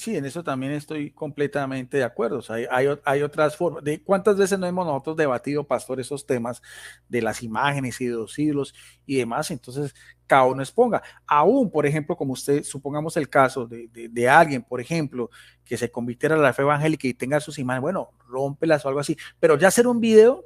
en eso también estoy completamente de acuerdo. O sea, hay otras formas. ¿Cuántas veces no hemos nosotros debatido, pastor, esos temas de las imágenes y de los ídolos y demás? Entonces, cada uno exponga. Aún, por ejemplo, como usted, supongamos el caso de alguien, por ejemplo, que se convirtiera a la fe evangélica y tenga sus imágenes, bueno, rómpelas o algo así, pero ya hacer un video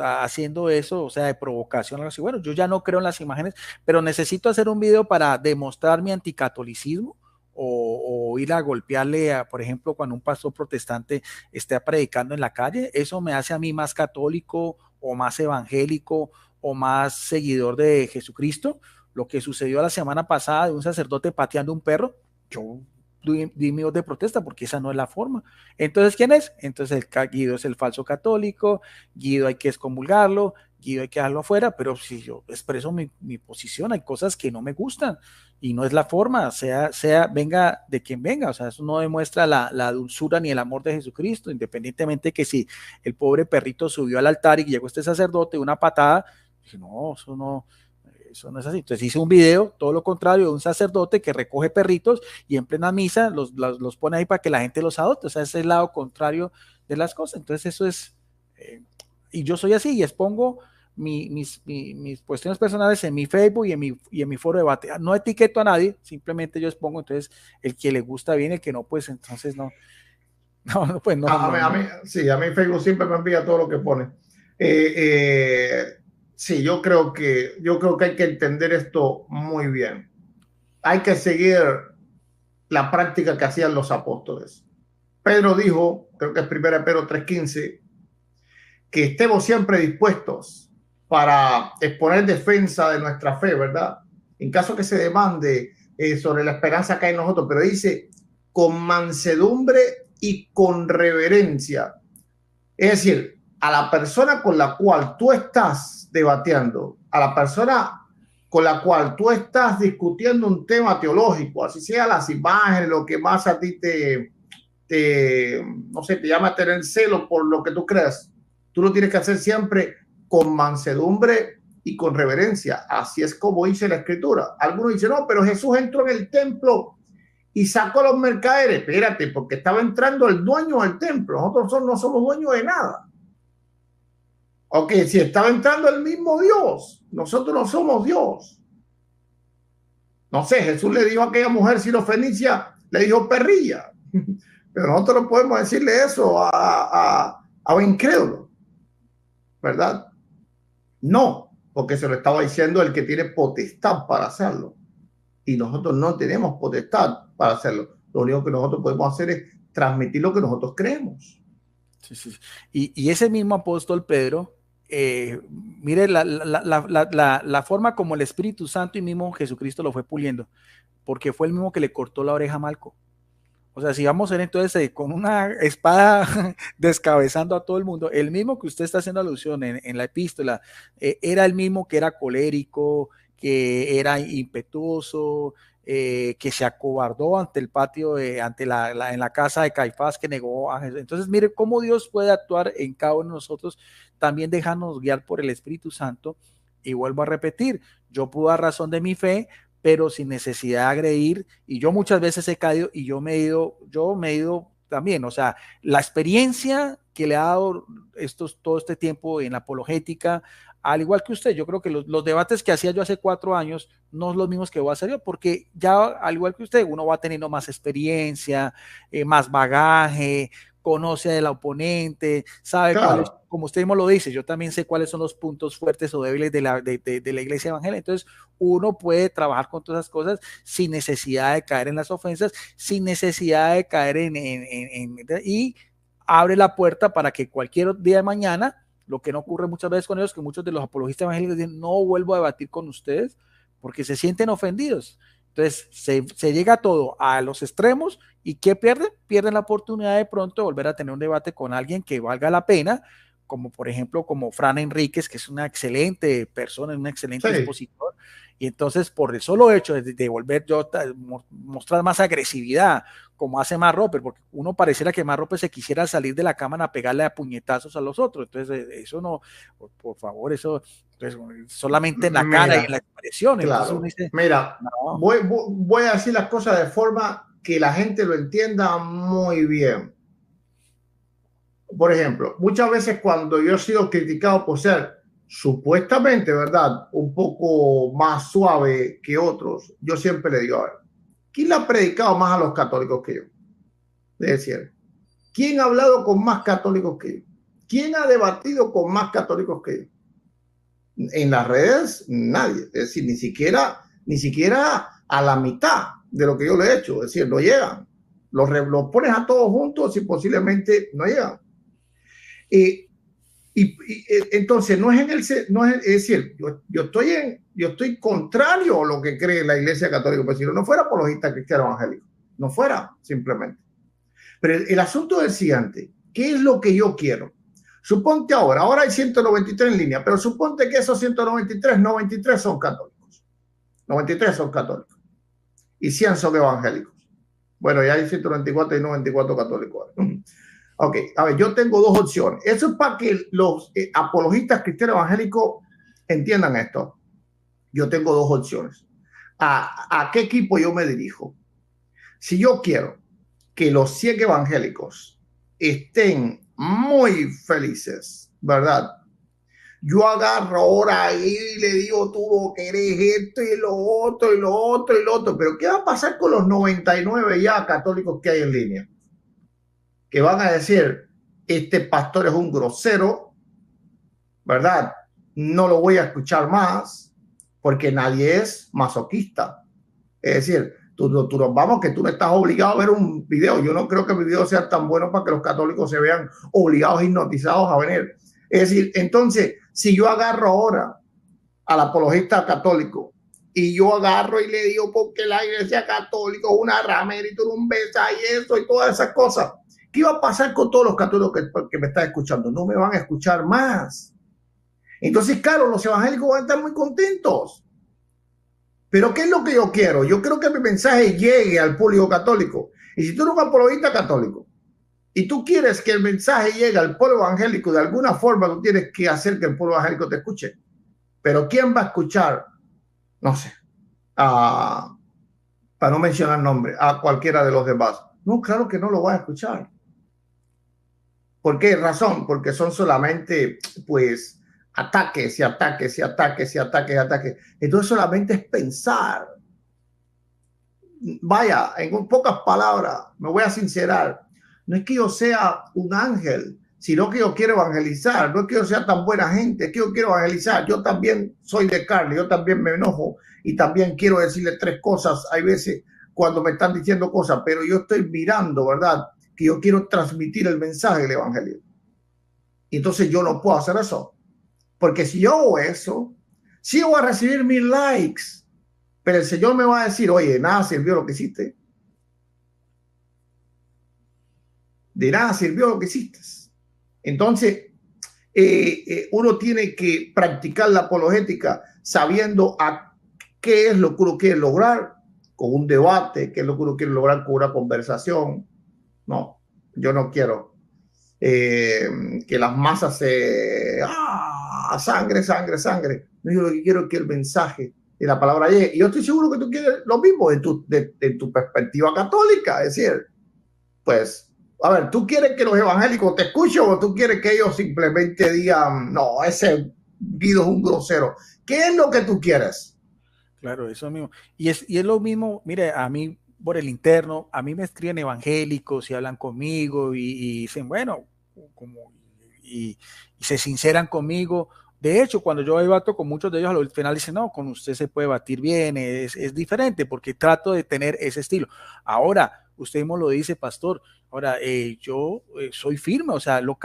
haciendo eso, o sea, de provocación, algo así. Bueno, yo ya no creo en las imágenes, pero necesito hacer un video para demostrar mi anticatolicismo o ir a golpearle, por ejemplo, cuando un pastor protestante esté predicando en la calle. Eso me hace a mí más católico o más evangélico o más seguidor de Jesucristo. Lo que sucedió la semana pasada de un sacerdote pateando un perro, yo di mi voz de protesta porque esa no es la forma. Entonces, ¿quién es? Entonces, Guido es el falso católico, Guido hay que excomulgarlo, Guido hay que dejarlo afuera, pero si yo expreso mi posición, hay cosas que no me gustan y no es la forma, venga de quien venga. O sea, eso no demuestra la dulzura ni el amor de Jesucristo, independientemente que si el pobre perrito subió al altar y llegó este sacerdote, una patada, dije, no, eso no es así. Entonces hice un video, todo lo contrario, de un sacerdote que recoge perritos y en plena misa los pone ahí para que la gente los adopte. O sea, ese es el lado contrario de las cosas. Entonces eso es, y yo soy así y expongo mis cuestiones personales en mi Facebook y en mi foro de debate. No etiqueto a nadie, simplemente yo expongo. Entonces el que le gusta bien, el que no, pues entonces no. Pues no. A mí Facebook siempre me envía todo lo que pone. Sí, yo creo que hay que entender esto muy bien. Hay que seguir la práctica que hacían los apóstoles. Pedro dijo, creo que es 1 Pedro 3:15, que estemos siempre dispuestos para exponer defensa de nuestra fe, ¿verdad? En caso que se demande sobre la esperanza que hay en nosotros, pero dice con mansedumbre y con reverencia. Es decir, a la persona con la cual tú estás debatiendo, a la persona con la cual tú estás discutiendo un tema teológico, así sea las imágenes, lo que más a ti no sé, te llama a tener celo por lo que tú creas, tú lo tienes que hacer siempre con mansedumbre y con reverencia. Así es como dice la Escritura. Algunos dicen, no, pero Jesús entró en el templo y sacó a los mercaderes. Espérate, porque estaba entrando el dueño del templo. Nosotros no somos dueños de nada. Ok, si estaba entrando el mismo Dios, nosotros no somos Dios. No sé, Jesús le dijo a aquella mujer sirofenicia, le dijo perrilla. Pero nosotros no podemos decirle eso a un incrédulo, ¿verdad? No, porque se lo estaba diciendo el que tiene potestad para hacerlo. Y nosotros no tenemos potestad para hacerlo. Lo único que nosotros podemos hacer es transmitir lo que nosotros creemos. Sí. Y ese mismo apóstol Pedro, mire la forma como el Espíritu Santo y mismo Jesucristo lo fue puliendo, porque fue el mismo que le cortó la oreja a Malco. O sea, si vamos a ver entonces con una espada descabezando a todo el mundo, el mismo que usted está haciendo alusión en la epístola, era el mismo que era colérico, que era impetuoso, que se acobardó ante el patio, en la casa de Caifás, que negó a Jesús. Entonces, mire cómo Dios puede actuar en cada uno de nosotros, también dejarnos guiar por el Espíritu Santo. Y vuelvo a repetir, yo puedo dar razón de mi fe, pero sin necesidad de agredir, y yo muchas veces he caído y yo me he ido también, o sea, la experiencia que le ha dado todo este tiempo en la apologética, al igual que usted, yo creo que los debates que hacía yo hace 4 años no son los mismos que voy a hacer yo, porque ya al igual que usted, uno va teniendo más experiencia, más bagaje, conoce del oponente, sabe cuáles, como usted mismo lo dice, yo también sé cuáles son los puntos fuertes o débiles de la iglesia evangélica. Entonces uno puede trabajar con todas esas cosas sin necesidad de caer en las ofensas, sin necesidad de caer y abre la puerta para que cualquier día de mañana, lo que no ocurre muchas veces con ellos, que muchos de los apologistas evangélicos dicen, no vuelvo a debatir con ustedes porque se sienten ofendidos. Entonces se llega todo a los extremos, y ¿qué pierden? Pierden la oportunidad de pronto de volver a tener un debate con alguien que valga la pena, como por ejemplo como Fran Enríquez, que es una excelente persona, un excelente expositor, y entonces por el solo hecho de volver yo a mostrar más agresividad, como hace Mark Rober, porque uno pareciera que Mark Rober se quisiera salir de la cámara a pegarle a puñetazos a los otros. Entonces eso no, por favor, eso entonces, solamente en la cara y en la expresión. Claro, entonces uno dice, mira, no. voy a decir las cosas de forma que la gente lo entienda muy bien. Por ejemplo, muchas veces cuando yo he sido criticado por ser supuestamente, ¿verdad?, un poco más suave que otros, yo siempre le digo, a ver, ¿quién le ha predicado más a los católicos que yo? Es decir, ¿quién ha hablado con más católicos que yo? ¿Quién ha debatido con más católicos que yo? En las redes, nadie. Es decir, ni siquiera a la mitad de lo que yo le he hecho. Es decir, no llegan. Los pones a todos juntos y posiblemente no llegan. Entonces, es decir, yo estoy contrario a lo que cree la Iglesia Católica, pero si no fuera apologista cristiano evangélico, no fuera simplemente. Pero el asunto es el siguiente: ¿qué es lo que yo quiero? Suponte ahora hay 193 en línea, pero suponte que esos 93 son católicos. 93 son católicos y 100 son evangélicos. Bueno, ya hay 194 y 94 católicos. Ok, a ver, yo tengo dos opciones. Eso es para que los apologistas cristianos evangélicos entiendan esto. Yo tengo dos opciones. ¿A qué equipo yo me dirijo? Si yo quiero que los 100 evangélicos estén muy felices, ¿verdad? Yo agarro ahora y le digo, tú no querés esto y lo otro y lo otro y lo otro. Pero ¿qué va a pasar con los 99 ya católicos que hay en línea? Que van a decir, este pastor es un grosero, ¿verdad? No lo voy a escuchar más, porque nadie es masoquista. Es decir, vamos, que tú no estás obligado a ver un video. Yo no creo que mi video sea tan bueno para que los católicos se vean obligados, hipnotizados a venir. Es decir, entonces, si yo agarro ahora al apologista católico y yo agarro y le digo, porque la Iglesia Católica es una ramera y tú no ves y eso y todas esas cosas, ¿qué va a pasar con todos los católicos que me están escuchando? No me van a escuchar más. Entonces, claro, los evangélicos van a estar muy contentos. Pero ¿qué es lo que yo quiero? Yo quiero que mi mensaje llegue al público católico. Y si tú eres un apologista católico y tú quieres que el mensaje llegue al pueblo evangélico, de alguna forma tú tienes que hacer que el pueblo evangélico te escuche. Pero ¿quién va a escuchar? No sé, para no mencionar nombre, a cualquiera de los demás. No, claro que no lo va a escuchar. ¿Por qué razón? Porque son solamente, pues, ataques y ataques y ataques y ataques y ataques. Entonces solamente es pensar. Vaya, en pocas palabras, me voy a sincerar. No es que yo sea un ángel, sino que yo quiero evangelizar. No es que yo sea tan buena gente, es que yo quiero evangelizar. Yo también soy de carne, yo también me enojo y también quiero decirle 3 cosas. Hay veces cuando me están diciendo cosas, pero yo estoy mirando, ¿verdad?, que yo quiero transmitir el mensaje del evangelio. Y entonces yo no puedo hacer eso. Porque si yo hago eso, sí voy a recibir 1000 likes, pero el Señor me va a decir, oye, nada sirvió lo que hiciste. De nada sirvió lo que hiciste. Entonces, uno tiene que practicar la apologética sabiendo a qué es lo que uno quiere lograr con un debate, que es lo que uno quiere lograr con una conversación. No, yo no quiero que las masas sangre, sangre, sangre. No, yo lo que quiero es que el mensaje y la palabra llegue. Y yo estoy seguro que tú quieres lo mismo en tu perspectiva católica. Es decir, pues, a ver, ¿tú quieres que los evangélicos te escuchen o tú quieres que ellos simplemente digan, no, ese Guido es un grosero? ¿Qué es lo que tú quieres? Claro, eso mismo. Y es lo mismo, mire, a mí por el interno, a mí me escriben evangélicos y hablan conmigo y dicen, bueno, como, y se sinceran conmigo. De hecho, cuando yo debato con muchos de ellos, al final dicen, no, con usted se puede batir bien, es diferente porque trato de tener ese estilo. Ahora, usted mismo lo dice, pastor, ahora yo soy firme, o sea, lo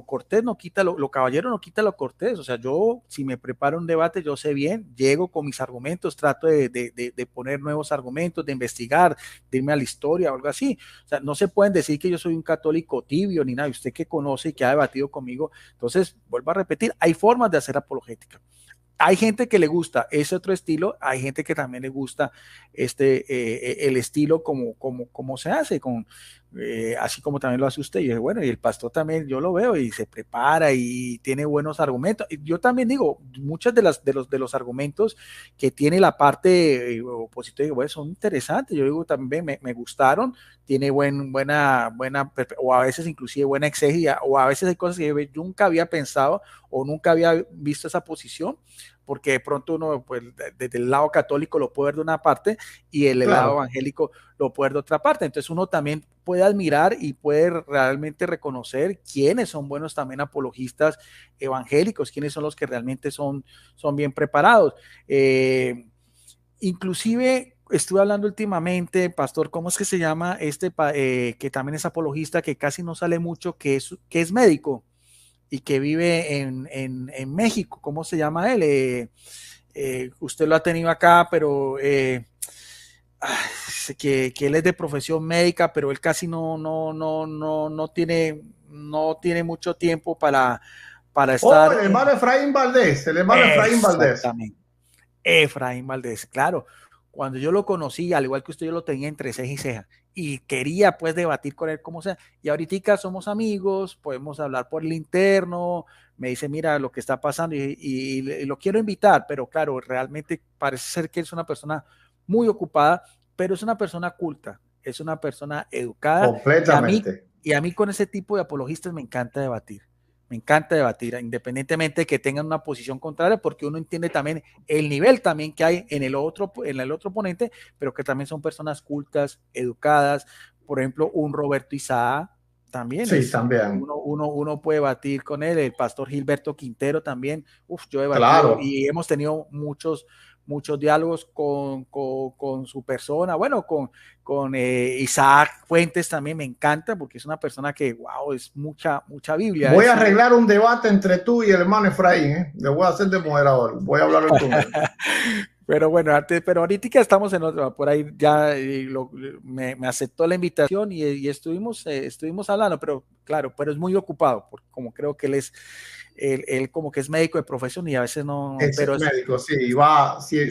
cortés no quita, lo caballero no quita lo cortés, o sea, yo si me preparo un debate, yo sé bien, llego con mis argumentos, trato de poner nuevos argumentos, de investigar, de irme a la historia o algo así. O sea, no se pueden decir que yo soy un católico tibio ni nada, usted que conoce y que ha debatido conmigo. Entonces, vuelvo a repetir, hay formas de hacer apologética. Hay gente que le gusta ese otro estilo, hay gente que también le gusta el estilo como se hace, así como también lo hace usted. Y bueno, y el pastor también, yo lo veo y se prepara y tiene buenos argumentos. Y yo también digo, muchos de los argumentos que tiene la parte opositora, bueno, son interesantes. Yo digo, también me gustaron, tiene buena, o a veces inclusive buena exegesia, o a veces hay cosas que yo nunca había pensado o nunca había visto esa posición, porque de pronto uno, pues, desde el lado católico lo puede ver de una parte y el lado evangélico lo puede ver de otra parte. Entonces uno también puede admirar y puede realmente reconocer quiénes son buenos también apologistas evangélicos, quiénes son los que realmente son bien preparados. Inclusive estuve hablando últimamente, pastor, ¿cómo es que se llama que también es apologista, que casi no sale mucho, que es médico y que vive en México? ¿Cómo se llama él? Usted lo ha tenido acá, pero que él es de profesión médica, pero él casi no tiene mucho tiempo para estar. El hermano Efraín Valdés, el hermano Efraín Valdés. Exactamente. Efraín Valdés, claro. Cuando yo lo conocí, al igual que usted, yo lo tenía entre ceja y ceja y quería pues debatir con él como sea. Y ahorita somos amigos, podemos hablar por el interno, me dice, mira lo que está pasando y lo quiero invitar, pero claro, realmente parece ser que es una persona muy ocupada, pero es una persona culta, es una persona educada. Completamente. Y a mí con ese tipo de apologistas me encanta debatir. Me encanta debatir, independientemente de que tengan una posición contraria, porque uno entiende también el nivel también que hay en el otro oponente, pero que también son personas cultas, educadas. Por ejemplo, un Roberto Isaac también sí, también. uno puede debatir con él, el pastor Gilberto Quintero también. Yo he debatido claro. y hemos tenido muchos diálogos con su persona, bueno, con Isaac Fuentes también me encanta porque es una persona que, wow, es mucha Biblia. Voy a arreglar un debate entre tú y el hermano Efraín, Le voy a hacer de moderador, voy a hablar con él. Pero bueno, pero ahorita estamos en otro, por ahí ya me aceptó la invitación y estuvimos hablando, pero claro, pero es muy ocupado, porque como creo que él como que es médico de profesión y a veces no, pero es médico, sí,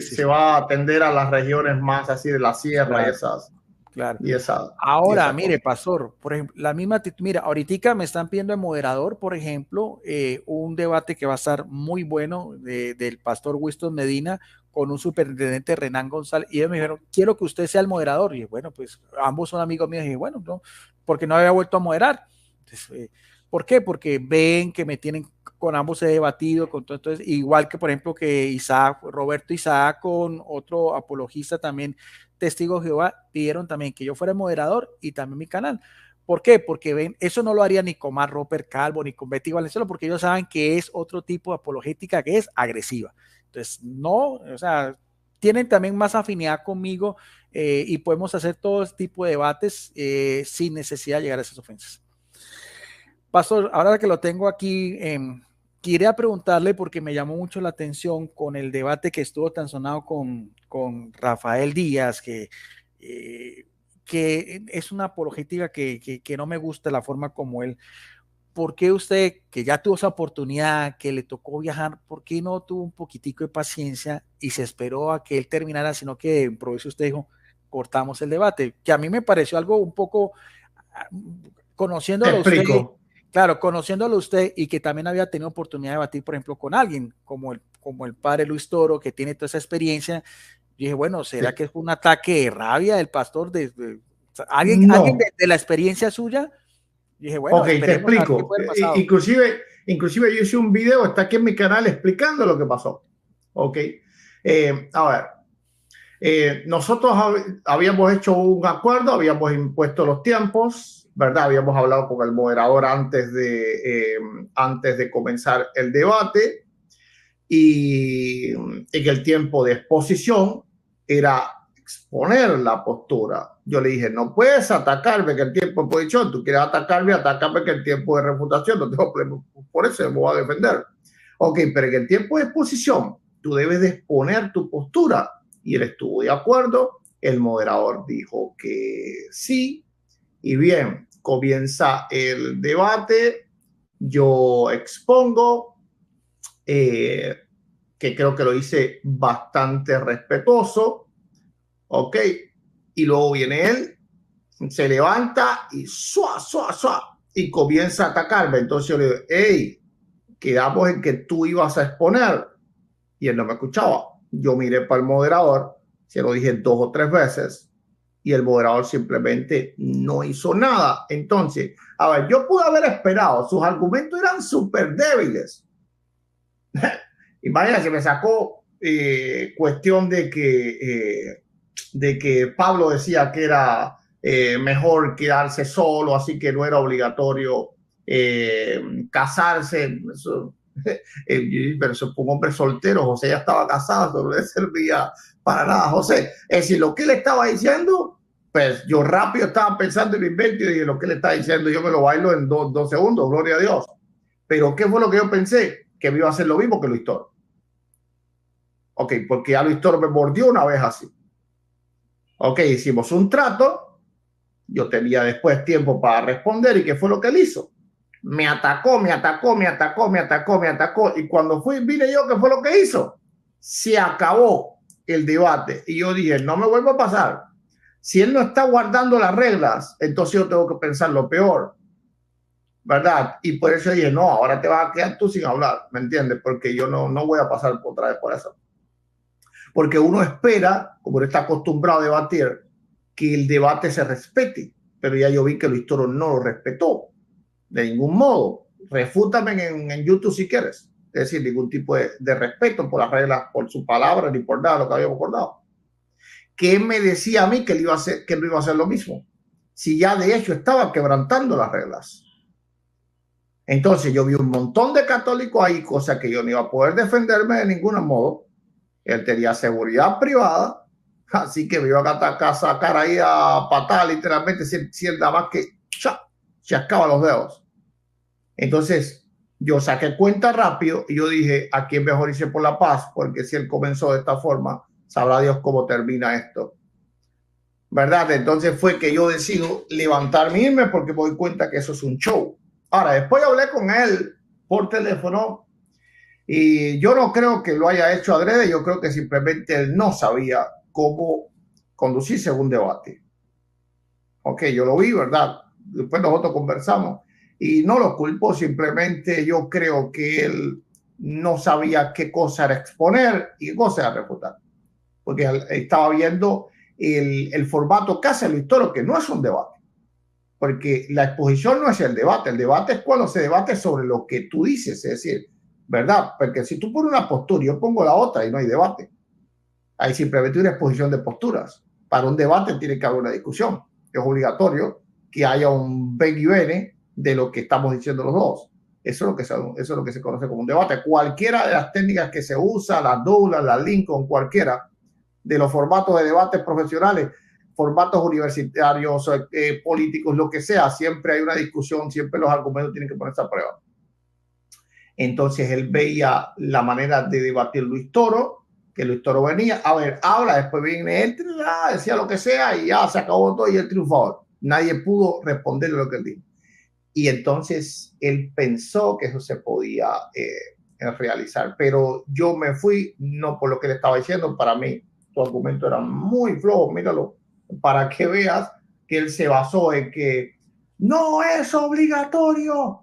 sí, se va a atender a las regiones más así de la sierra, claro, y esas. Claro. Y esa, Ahora, y esa mire, cosa. pastor, por ejemplo, la misma actitud, mira, ahorita me están pidiendo de moderador, por ejemplo, un debate que va a estar muy bueno del pastor Winston Medina con un superintendente Renan González, y ellos me dijeron, quiero que usted sea el moderador, y bueno, pues ambos son amigos míos, y dije, bueno, no, porque no había vuelto a moderar. Entonces, ¿por qué? Porque ven que me tienen, con ambos he debatido, con todo, entonces, igual que por ejemplo que Roberto Isaac con otro apologista también, Testigo de Jehová, pidieron también que yo fuera moderador y también mi canal. ¿Por qué? Porque ven, eso no lo haría ni con Mark Roper Calvo ni con Betty Valenzuela, porque ellos saben que es otro tipo de apologética que es agresiva. Entonces, no, o sea, tienen también más afinidad conmigo y podemos hacer todo este tipo de debates sin necesidad de llegar a esas ofensas. Pastor, ahora que lo tengo aquí, quería preguntarle porque me llamó mucho la atención con el debate que estuvo tan sonado con Rafael Díaz, que es una apologética que no me gusta la forma como él ¿por qué usted, que ya tuvo esa oportunidad, que le tocó viajar, por qué no tuvo un poquitico de paciencia y se esperó a que él terminara, sino que de improviso usted dijo, cortamos el debate? Que a mí me pareció algo un poco, Te conociéndolo a usted, explico. claro, conociéndolo a usted y que también había tenido oportunidad de debatir, por ejemplo, con alguien como el padre Luis Toro, que tiene toda esa experiencia. Yo dije, bueno, ¿será Sí. que es un ataque de rabia del pastor alguien No. de la experiencia suya? Y dije, bueno, Ok, te esperemos a ver qué explico. puede haber pasado. Inclusive yo hice un video, está aquí en mi canal explicando lo que pasó. Ok. A ver, nosotros habíamos hecho un acuerdo, habíamos impuesto los tiempos, ¿verdad? Habíamos hablado con el moderador antes de comenzar el debate y en el tiempo de exposición era exponer la postura. Yo le dije, no puedes atacarme que el tiempo de exposición, tú quieres atacarme, atácame que el tiempo de refutación, no tengo problema, por eso me voy a defender. Ok, pero en el tiempo de exposición tú debes de exponer tu postura. Y él estuvo de acuerdo, el moderador dijo que sí, y bien, comienza el debate, yo expongo, que creo que lo hice bastante respetuoso, ok, y luego viene él, se levanta y y comienza a atacarme. Entonces yo le digo, hey, quedamos en que tú ibas a exponer, y él no me escuchaba. Yo miré para el moderador, se lo dije 2 o 3 veces, y el moderador simplemente no hizo nada. Entonces, a ver, yo pude haber esperado, sus argumentos eran súper débiles. Imagínate, me sacó cuestión de que Pablo decía que era mejor quedarse solo, así que no era obligatorio casarse. Eso, pero se fue un hombre soltero, José ya estaba casado, no le servía para nada, José. Es decir, lo que él estaba diciendo, pues yo rápido estaba pensando en el invento y dije, lo que él está diciendo yo me lo bailo en 2 segundos, gloria a Dios. Pero ¿qué fue lo que yo pensé? Que me iba a hacer lo mismo que Luis Toro. Ok, porque ya Luis Toro me mordió una vez así. Ok, hicimos un trato, yo tenía después tiempo para responder, ¿y qué fue lo que él hizo? Me atacó, y cuando vine yo, ¿qué fue lo que hizo? Se acabó el debate y yo dije, no me vuelvo a pasar. Si él no está guardando las reglas, entonces yo tengo que pensar lo peor, ¿verdad? Y por eso dije, no, ahora te vas a quedar tú sin hablar, ¿me entiendes? Porque yo no voy a pasar otra vez por eso. Porque uno espera, como no está acostumbrado a debatir, que el debate se respete, pero ya yo vi que Luis Toro no lo respetó de ningún modo. Refútame en YouTube si quieres. Es decir, ningún tipo de respeto por las reglas, por su palabra, ni por nada de lo que habíamos acordado. ¿Qué me decía a mí que él iba a hacer, que no iba a hacer lo mismo? Si ya de hecho estaba quebrantando las reglas. Entonces yo vi un montón de católicos ahí, cosa que yo no iba a poder defenderme de ningún modo. Él tenía seguridad privada, así que me iba a sacar ahí a patar literalmente si él nada más que chascaba los dedos. Entonces yo saqué cuenta rápido y yo dije, aquí es mejor irse por la paz, porque si él comenzó de esta forma, sabrá Dios cómo termina esto, ¿verdad? Entonces fue que yo decido levantarme e irme porque me doy cuenta que eso es un show. Ahora, después hablé con él por teléfono y yo no creo que lo haya hecho adrede, yo creo que simplemente él no sabía cómo conducirse un debate. Ok, yo lo vi, ¿verdad? Después nosotros conversamos y no lo culpo, simplemente yo creo que él no sabía qué cosa era exponer y qué cosa era refutar, porque él estaba viendo el formato que hace Luis Toro, que no es un debate, porque la exposición no es el debate es cuando se debate sobre lo que tú dices, es decir, ¿verdad? Porque si tú pones una postura y yo pongo la otra y no hay debate, hay simplemente una exposición de posturas. Para un debate tiene que haber una discusión, es obligatorio que haya un ven y viene de lo que estamos diciendo los dos. Eso es lo que se conoce como un debate. Cualquiera de las técnicas que se usa, las Douglas, las Lincoln, cualquiera de los formatos de debates profesionales, formatos universitarios, políticos, lo que sea, siempre hay una discusión, siempre los argumentos tienen que ponerse a prueba. Entonces él veía la manera de debatir Luis Toro, que Luis Toro venía, a ver, habla, después viene él, decía lo que sea y ya se acabó todo y el triunfador. Nadie pudo responderle lo que él dijo. y entonces él pensó que eso se podía realizar, pero yo me fui no por lo que le estaba diciendo. Para mí tu argumento era muy flojo, míralo, para que veas que él se basó en que no es obligatorio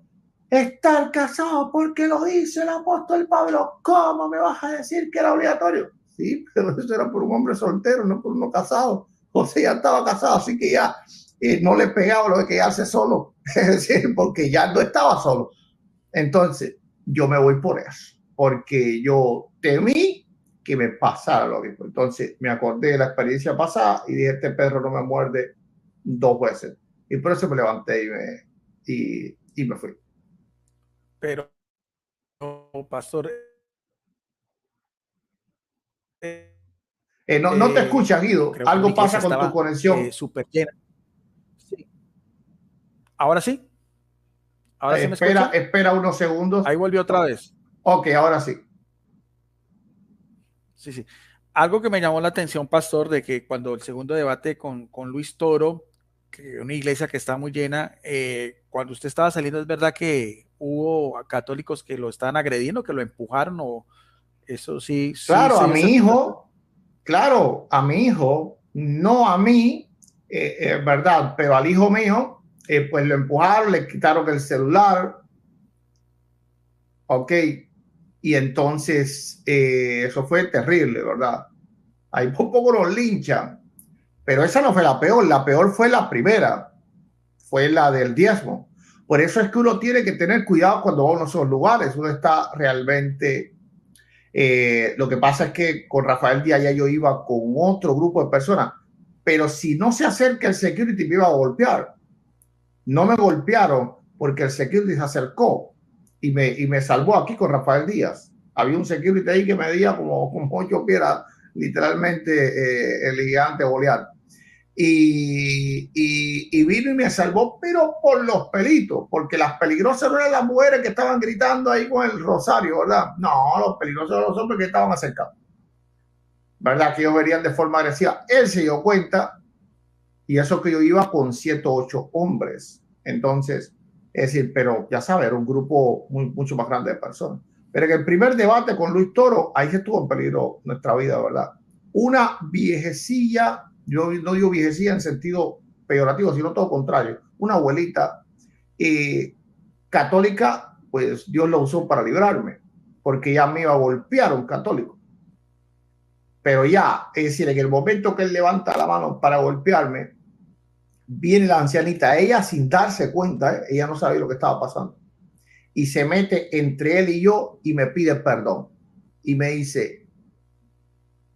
estar casado porque lo dice el apóstol Pablo. ¿Cómo me vas a decir que era obligatorio? Sí, pero eso era por un hombre soltero, no por uno casado. O sea, ya estaba casado, así que ya no le pegaba lo de quedarse solo, es decir, porque ya no estaba solo. Entonces, yo me voy por eso, porque yo temí que me pasara lo mismo. Entonces, me acordé de la experiencia pasada y dije, este perro no me muerde 2 veces. Y por eso me levanté y me fui. Pero, pastor, No te escuchas, Guido. creo que mi Algo iglesia pasa con tu estaba conexión. súper llena. Sí. ¿Ahora sí? ¿Ahora sí me Espera, escucha? espera unos segundos. Ahí volvió otra vez. Ok, ahora sí. Sí, sí. Algo que me llamó la atención, pastor, de que cuando el segundo debate con Luis Toro, que una iglesia que está muy llena, cuando usted estaba saliendo, ¿es verdad que hubo católicos que lo estaban agrediendo, que lo empujaron? O eso sí, sí Claro, se a dio mi esa situación. hijo, claro, a mi hijo, no a mí, verdad, pero al hijo mío, pues lo empujaron, le quitaron el celular, ok, y entonces eso fue terrible, ¿verdad? Ahí por poco los linchan, pero esa no fue la peor fue la primera, fue la del diezmo. Por eso es que uno tiene que tener cuidado cuando va a esos lugares, uno está realmente... lo que pasa es que con Rafael Díaz ya yo iba con otro grupo de personas, pero si no se acerca el security me iba a golpear. No me golpearon porque el security se acercó y me salvó aquí con Rafael Díaz. Había un security ahí que medía como 8 pies, literalmente el gigante Goliat. Y vino y me salvó, pero por los pelitos, porque las peligrosas no eran las mujeres que estaban gritando ahí con el rosario, ¿verdad? No, los peligrosos eran los hombres que estaban acercados, ¿verdad? Que ellos verían de forma agresiva. Él se dio cuenta, y eso que yo iba con 7 o 8 hombres. Entonces, es decir, pero ya sabes, era un grupo mucho más grande de personas. Pero en el primer debate con Luis Toro, ahí se estuvo en peligro nuestra vida, ¿verdad? Una viejecilla, yo no digo viejecilla en sentido peyorativo, sino todo contrario, una abuelita católica, pues Dios lo usó para librarme, porque ya me iba a golpear un católico. Pero ya, es decir, en el momento que él levanta la mano para golpearme, viene la ancianita, ella sin darse cuenta, ella no sabía lo que estaba pasando, y se mete entre él y yo y me pide perdón. Y me dice,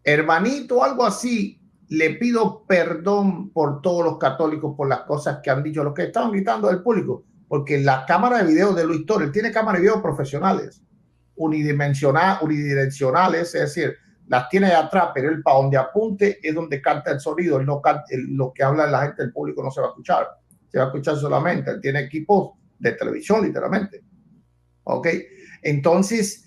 hermanito, algo así, le pido perdón por todos los católicos por las cosas que han dicho, los que estaban gritando del público, porque la cámara de video de Luis Torres, él tiene cámara de video profesionales, unidireccionales, es decir, las tiene de atrás, pero él para donde apunte es donde canta el sonido, él no canta, lo que habla la gente del público no se va a escuchar, se va a escuchar solamente, él tiene equipos de televisión literalmente, ¿ok? Entonces,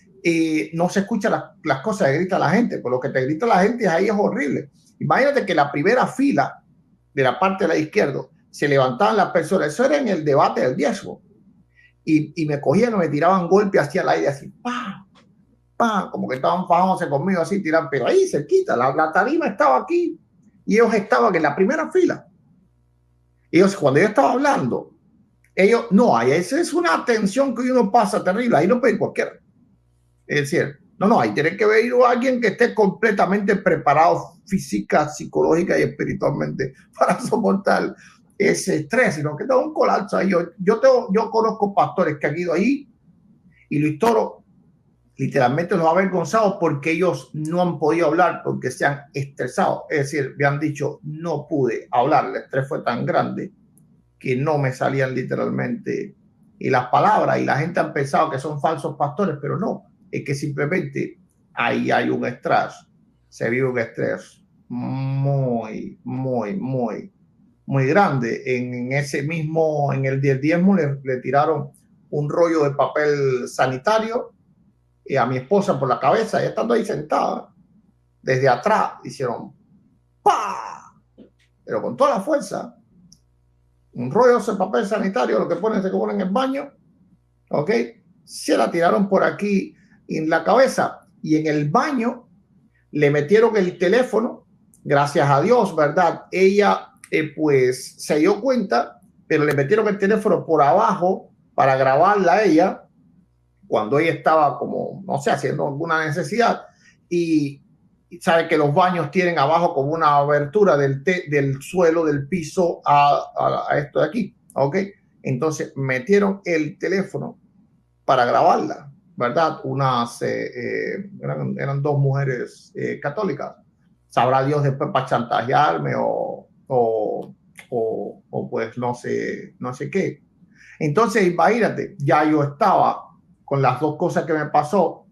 no se escucha las cosas que grita la gente, por lo que te grita la gente ahí es horrible. Imagínate que la primera fila de la parte de la izquierda se levantaban las personas, eso era en el debate del diezmo, y me cogían y me tiraban golpes hacia el aire, así, ¡pam! ¡Pam! Como que estaban fajándose conmigo, así, tiran, pero ahí cerquita, la tarima estaba aquí, y ellos estaban en la primera fila. Ellos, cuando yo estaba hablando, ellos, no, ahí esa es una tensión que uno pasa terrible, ahí no puede ir cualquiera. Es decir, no, ahí tiene que ver a alguien que esté completamente preparado física, psicológica y espiritualmente para soportar ese estrés, sino que tengo un colapso ahí. Yo conozco pastores que han ido ahí y Luis Toro literalmente los ha avergonzado porque ellos no han podido hablar porque se han estresado. Es decir, me han dicho, no pude hablar, el estrés fue tan grande que no me salían literalmente y las palabras, y la gente ha pensado que son falsos pastores, pero no, es que simplemente ahí hay un estrés, se vive un estrés muy grande. En ese mismo, en el diezmo le tiraron un rollo de papel sanitario y a mi esposa por la cabeza, ella estando ahí sentada, desde atrás hicieron ¡pa! Pero con toda la fuerza. un rollo de papel sanitario, lo que ponen, se ponen en el baño, ¿ok? Se la tiraron por aquí en la cabeza y en el baño le metieron el teléfono, gracias a Dios, ¿verdad? Ella pues se dio cuenta, pero le metieron el teléfono por abajo para grabarla a ella cuando ella estaba como, no sé, haciendo alguna necesidad y sabe que los baños tienen abajo como una abertura del suelo, del piso a esto de aquí, ¿ok? Entonces metieron el teléfono para grabarla, ¿verdad? Eran dos mujeres católicas. Sabrá Dios después para chantajearme o pues no sé qué. Entonces, imagínate, ya yo estaba con las dos cosas que me pasó,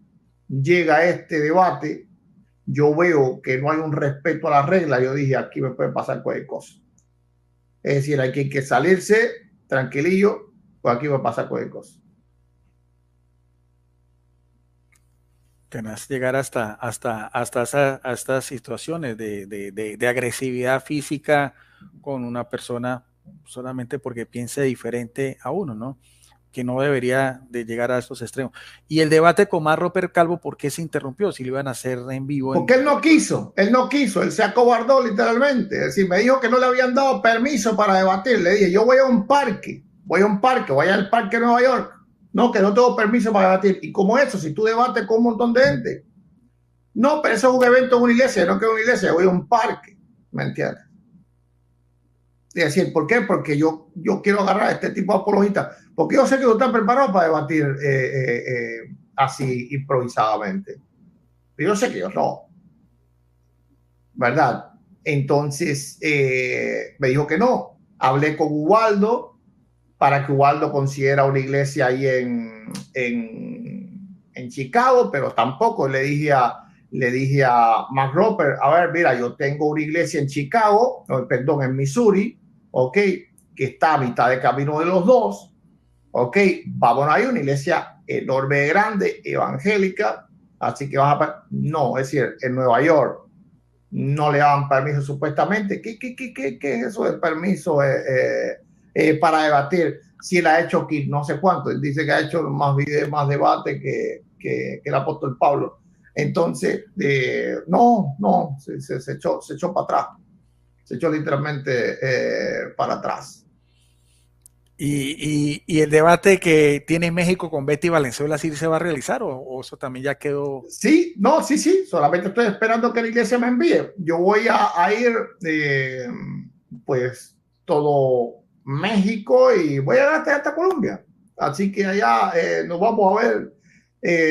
llega este debate, yo veo que no hay un respeto a la regla, yo dije, aquí me puede pasar cualquier cosa. Es decir, hay que salirse tranquilillo, pues aquí va a pasar cualquier cosa. Tenés que llegar hasta estas situaciones de agresividad física con una persona solamente porque piense diferente a uno, ¿no? Que no debería de llegar a estos extremos. Y el debate con Mark Roper Calvo, ¿por qué se interrumpió? Si lo iban a hacer en vivo. Porque él no quiso, él se acobardó literalmente. Es decir, me dijo que no le habían dado permiso para debatir. Le dije, yo voy a un parque, voy al parque de Nueva York. No, que no tengo permiso para debatir. Y como eso, si tú debates con un montón de gente. No, pero eso es un evento en una iglesia, no que una iglesia, voy a un parque. ¿Me entiendes? Es decir, ¿por qué? Porque yo quiero agarrar a este tipo de apologistas. Porque yo sé que no están preparados para debatir así improvisadamente. Pero yo sé que ellos no. ¿Verdad? Entonces me dijo que no. Hablé con Ubaldo para que Ubaldo considera una iglesia ahí en Chicago, pero tampoco le dije a Mark Roper, a ver, mira, yo tengo una iglesia en Chicago, perdón, en Missouri, ok, que está a mitad de camino de los dos, ok, vamos a ir a una iglesia enorme, grande, evangélica, así que vas a... No, es decir, en Nueva York no le daban permiso supuestamente. ¿Qué es eso de permiso para debatir? Si él ha hecho no sé cuánto, él dice que ha hecho más videos, más debate que el apóstol Pablo. Entonces, no, se echó para atrás, se echó literalmente para atrás. ¿Y el debate que tiene México con Betty Valenzuela sí se va a realizar o eso también ya quedó? Sí, solamente estoy esperando que la iglesia me envíe. Yo voy a ir, pues, todo México y voy a ir hasta Colombia. Así que allá nos vamos a ver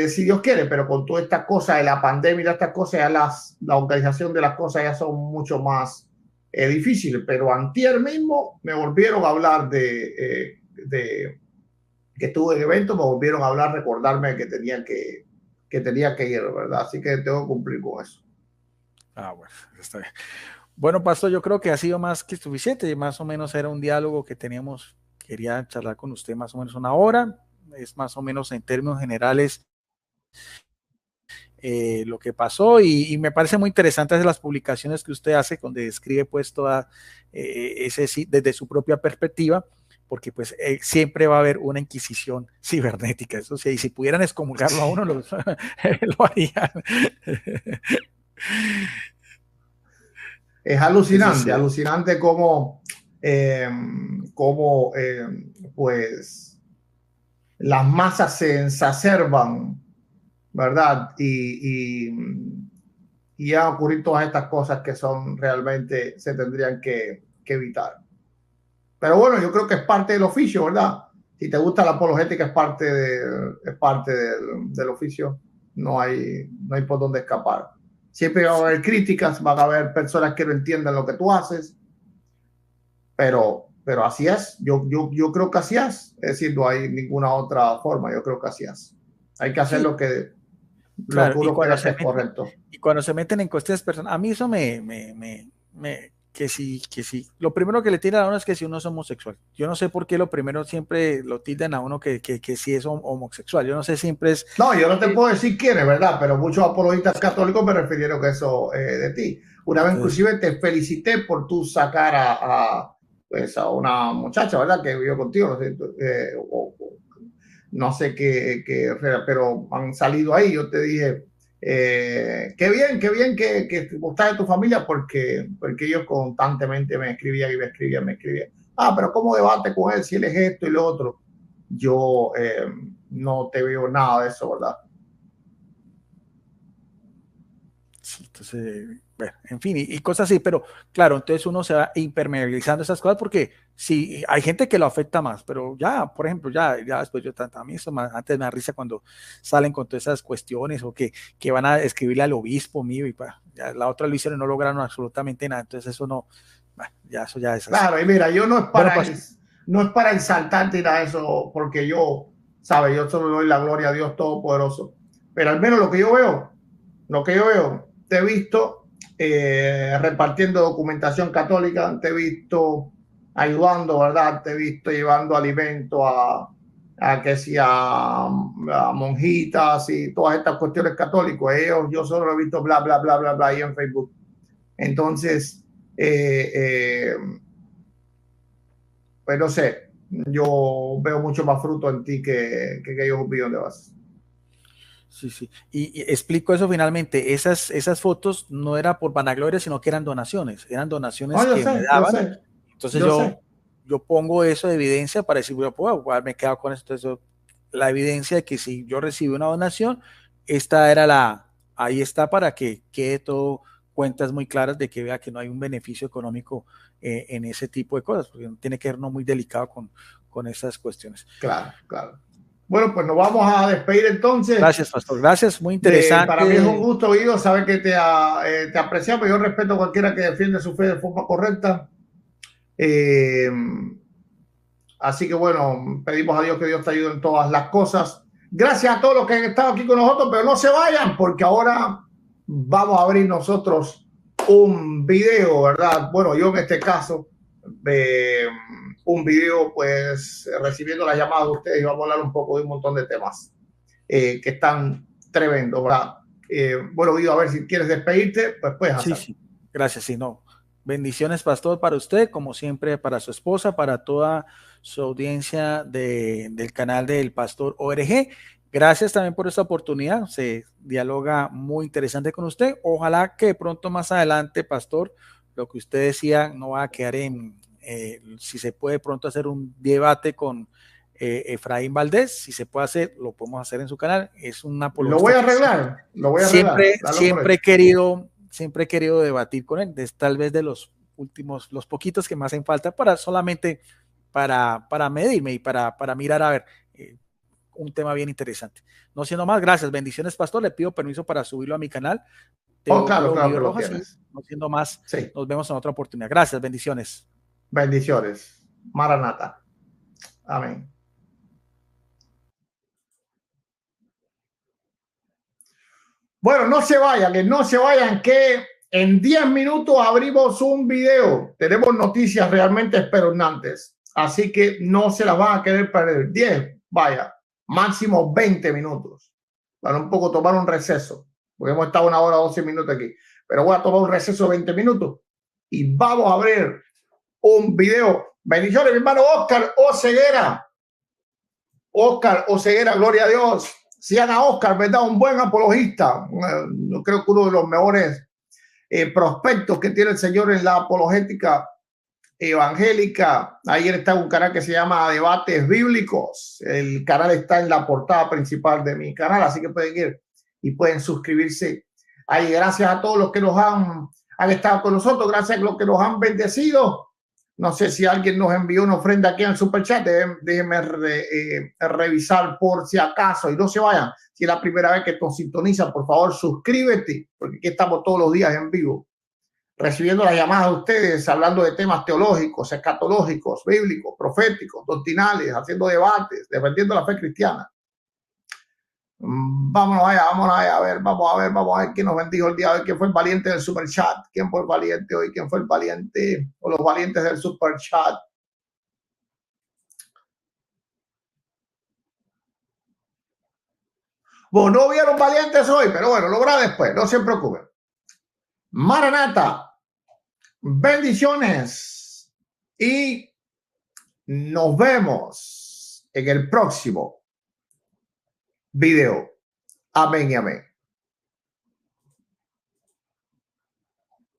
si Dios quiere, pero con toda esta cosa de la pandemia y estas cosas, ya la organización de las cosas ya son mucho más difíciles. Pero antier mismo me volvieron a hablar de que estuve en evento, me volvieron a hablar, recordarme que tenía que ir, ¿verdad? Así que tengo que cumplir con eso. Bueno, está bien. Bueno, pastor, yo creo que ha sido más que suficiente. Más o menos era un diálogo que teníamos. Quería charlar con usted más o menos una hora. Es más o menos en términos generales lo que pasó y me parece muy interesante las publicaciones que usted hace donde describe pues toda desde su propia perspectiva, porque pues siempre va a haber una inquisición cibernética, eso sí, y si pudieran excomulgarlo a uno lo harían. Es alucinante, alucinante cómo pues las masas se exacerban, ¿verdad? Y ya ocurrir todas estas cosas que son realmente se tendrían que evitar. Pero bueno, yo creo que es parte del oficio, ¿verdad? Si te gusta la apologética, es parte del oficio. No hay por dónde escapar. Siempre va a haber críticas, van a haber personas que no entiendan lo que tú haces, pero así es. Yo creo que así es. Es decir, no hay ninguna otra forma. Yo creo que así es. Hay que hacer lo que uno cree que es correcto. Y cuando se meten en cuestiones personales, a mí eso que sí. Lo primero que le tiran a uno es que si uno es homosexual. Yo no sé por qué lo primero siempre lo tildan a uno que si es homosexual. Yo no sé, siempre es... No, yo no te puedo decir quién es, ¿verdad? Pero muchos apologistas católicos me refirieron a eso de ti. Una vez inclusive te felicité por tú sacar pues a una muchacha, ¿verdad? Que vivió contigo, no sé, no sé qué, pero han salido ahí. Yo te dije, qué bien que gustas de tu familia, porque ellos constantemente me escribían y me escribían. Ah, pero ¿cómo debate con él si él es esto y lo otro? Yo no te veo nada de eso, ¿verdad? Sí, entonces, bueno, en fin, y cosas así, pero claro, entonces uno se va impermeabilizando esas cosas porque sí, hay gente que lo afecta más, pero ya, por ejemplo, ya después yo, a mí eso antes me da risa cuando salen con todas esas cuestiones o que van a escribirle al obispo mío y ya la otra lo hicieron y no lograron absolutamente nada, entonces eso no, bueno, ya eso ya es así. Claro, y mira, yo no es Bueno, para, pues, no es para exaltarte nada de eso, porque yo, ¿sabes? Yo solo doy la gloria a Dios Todopoderoso. Pero al menos lo que yo veo, te he visto repartiendo documentación católica, te he visto ayudando, ¿verdad? Te he visto llevando alimento a que si a monjitas y todas estas cuestiones católicas. Yo solo he visto bla, bla, bla, bla, bla ahí en Facebook. Entonces, pues no sé, yo veo mucho más fruto en ti que ellos un millón de veces. sí, sí. Y explico eso finalmente. Esas fotos no era por vanagloria, sino que eran donaciones. Eran donaciones No, que me yo daban. sé, Entonces yo sé. yo pongo eso de evidencia para decir, bueno, pues, me he quedado con esto. Entonces, la evidencia de que si yo recibí una donación, esta era ahí está para que quede todo cuentas muy claras de que vea que no hay un beneficio económico en ese tipo de cosas, porque tiene que ser no muy delicado con esas cuestiones. Claro, claro. Bueno, pues nos vamos a despedir entonces. Gracias, pastor. Gracias, muy Para mí es un interesante. gusto, Guido, saber que te apreciamos. Yo respeto a cualquiera que defiende su fe de forma correcta. Eh, Así que bueno, pedimos a Dios que Dios te ayude en todas las cosas. Gracias a todos los que han estado aquí con nosotros, pero no se vayan porque ahora vamos a abrir nosotros un video, ¿verdad? Bueno, yo en este caso, un video pues recibiendo las llamadas de ustedes y vamos a hablar un poco de un montón de temas que están tremendos, ¿verdad? Bueno, Guido, a ver si quieres despedirte, pues puedes Sí, hacerlo. sí. Gracias, sí, no. Bendiciones, pastor, para usted, como siempre, para su esposa, para toda su audiencia del canal del Pastor ORG. Gracias también por esta oportunidad. Se dialoga muy interesante con usted. Ojalá que pronto más adelante, pastor, lo que usted decía no va a quedar si se puede pronto hacer un debate con Efraín Valdés, si se puede hacer, lo podemos hacer en su canal. Es un Lo voy apologista a que arreglar, lo voy a arreglar. Dalo por hecho. siempre he querido debatir con él, es tal vez de los últimos, los poquitos que me hacen falta para solamente para medirme y para mirar a ver un tema bien interesante. No siendo más, gracias, bendiciones, pastor. Le pido permiso para subirlo a mi canal. Oh, claro, Teólogo claro Guido que lo Rojas y tienes. no siendo más, Sí, nos vemos en otra oportunidad. Gracias, bendiciones. bendiciones. Maranata. Amén. Bueno, no se vayan, que en 10 minutos abrimos un video. Tenemos noticias realmente espeluznantes. Así que no se las van a querer perder. 10, vaya, máximo 20 minutos. Para un poco tomar un receso. Porque hemos estado 1 hora, 12 minutos aquí. Pero voy a tomar un receso de 20 minutos. Y vamos a abrir un video. Bendiciones, mi hermano Oscar Oseguera. Oscar Oseguera, gloria a Dios. Sigan a Oscar, ¿verdad? Un buen apologista. Yo creo que uno de los mejores prospectos que tiene el Señor en la apologética evangélica. Ayer está en un canal que se llama Debates Bíblicos. El canal está en la portada principal de mi canal, así que pueden ir y pueden suscribirse ahí. Gracias a todos los que nos han estado con nosotros, gracias a los que nos han bendecido. No sé si alguien nos envió una ofrenda aquí en el superchat. Déjenme revisar por si acaso. Y no se vayan. Si es la primera vez que nos sintonizan, por favor, suscríbete, porque aquí estamos todos los días en vivo, recibiendo las llamadas de ustedes, hablando de temas teológicos, escatológicos, bíblicos, proféticos, doctrinales, haciendo debates, defendiendo la fe cristiana. Vamos a ver quién nos bendijo el día de hoy, quién fue el valiente del super chat, quién fue el valiente hoy, quién fue el valiente o los valientes del super chat. Bueno, no vieron valientes hoy, pero bueno, lo verá después, no se preocupen. Maranata, bendiciones. y nos vemos en el próximo video. Amén y amén.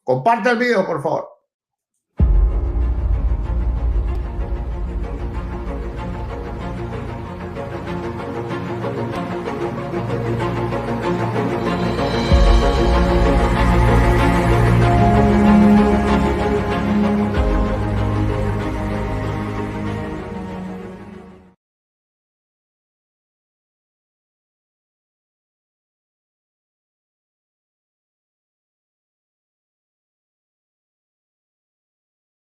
Comparte el video, por favor.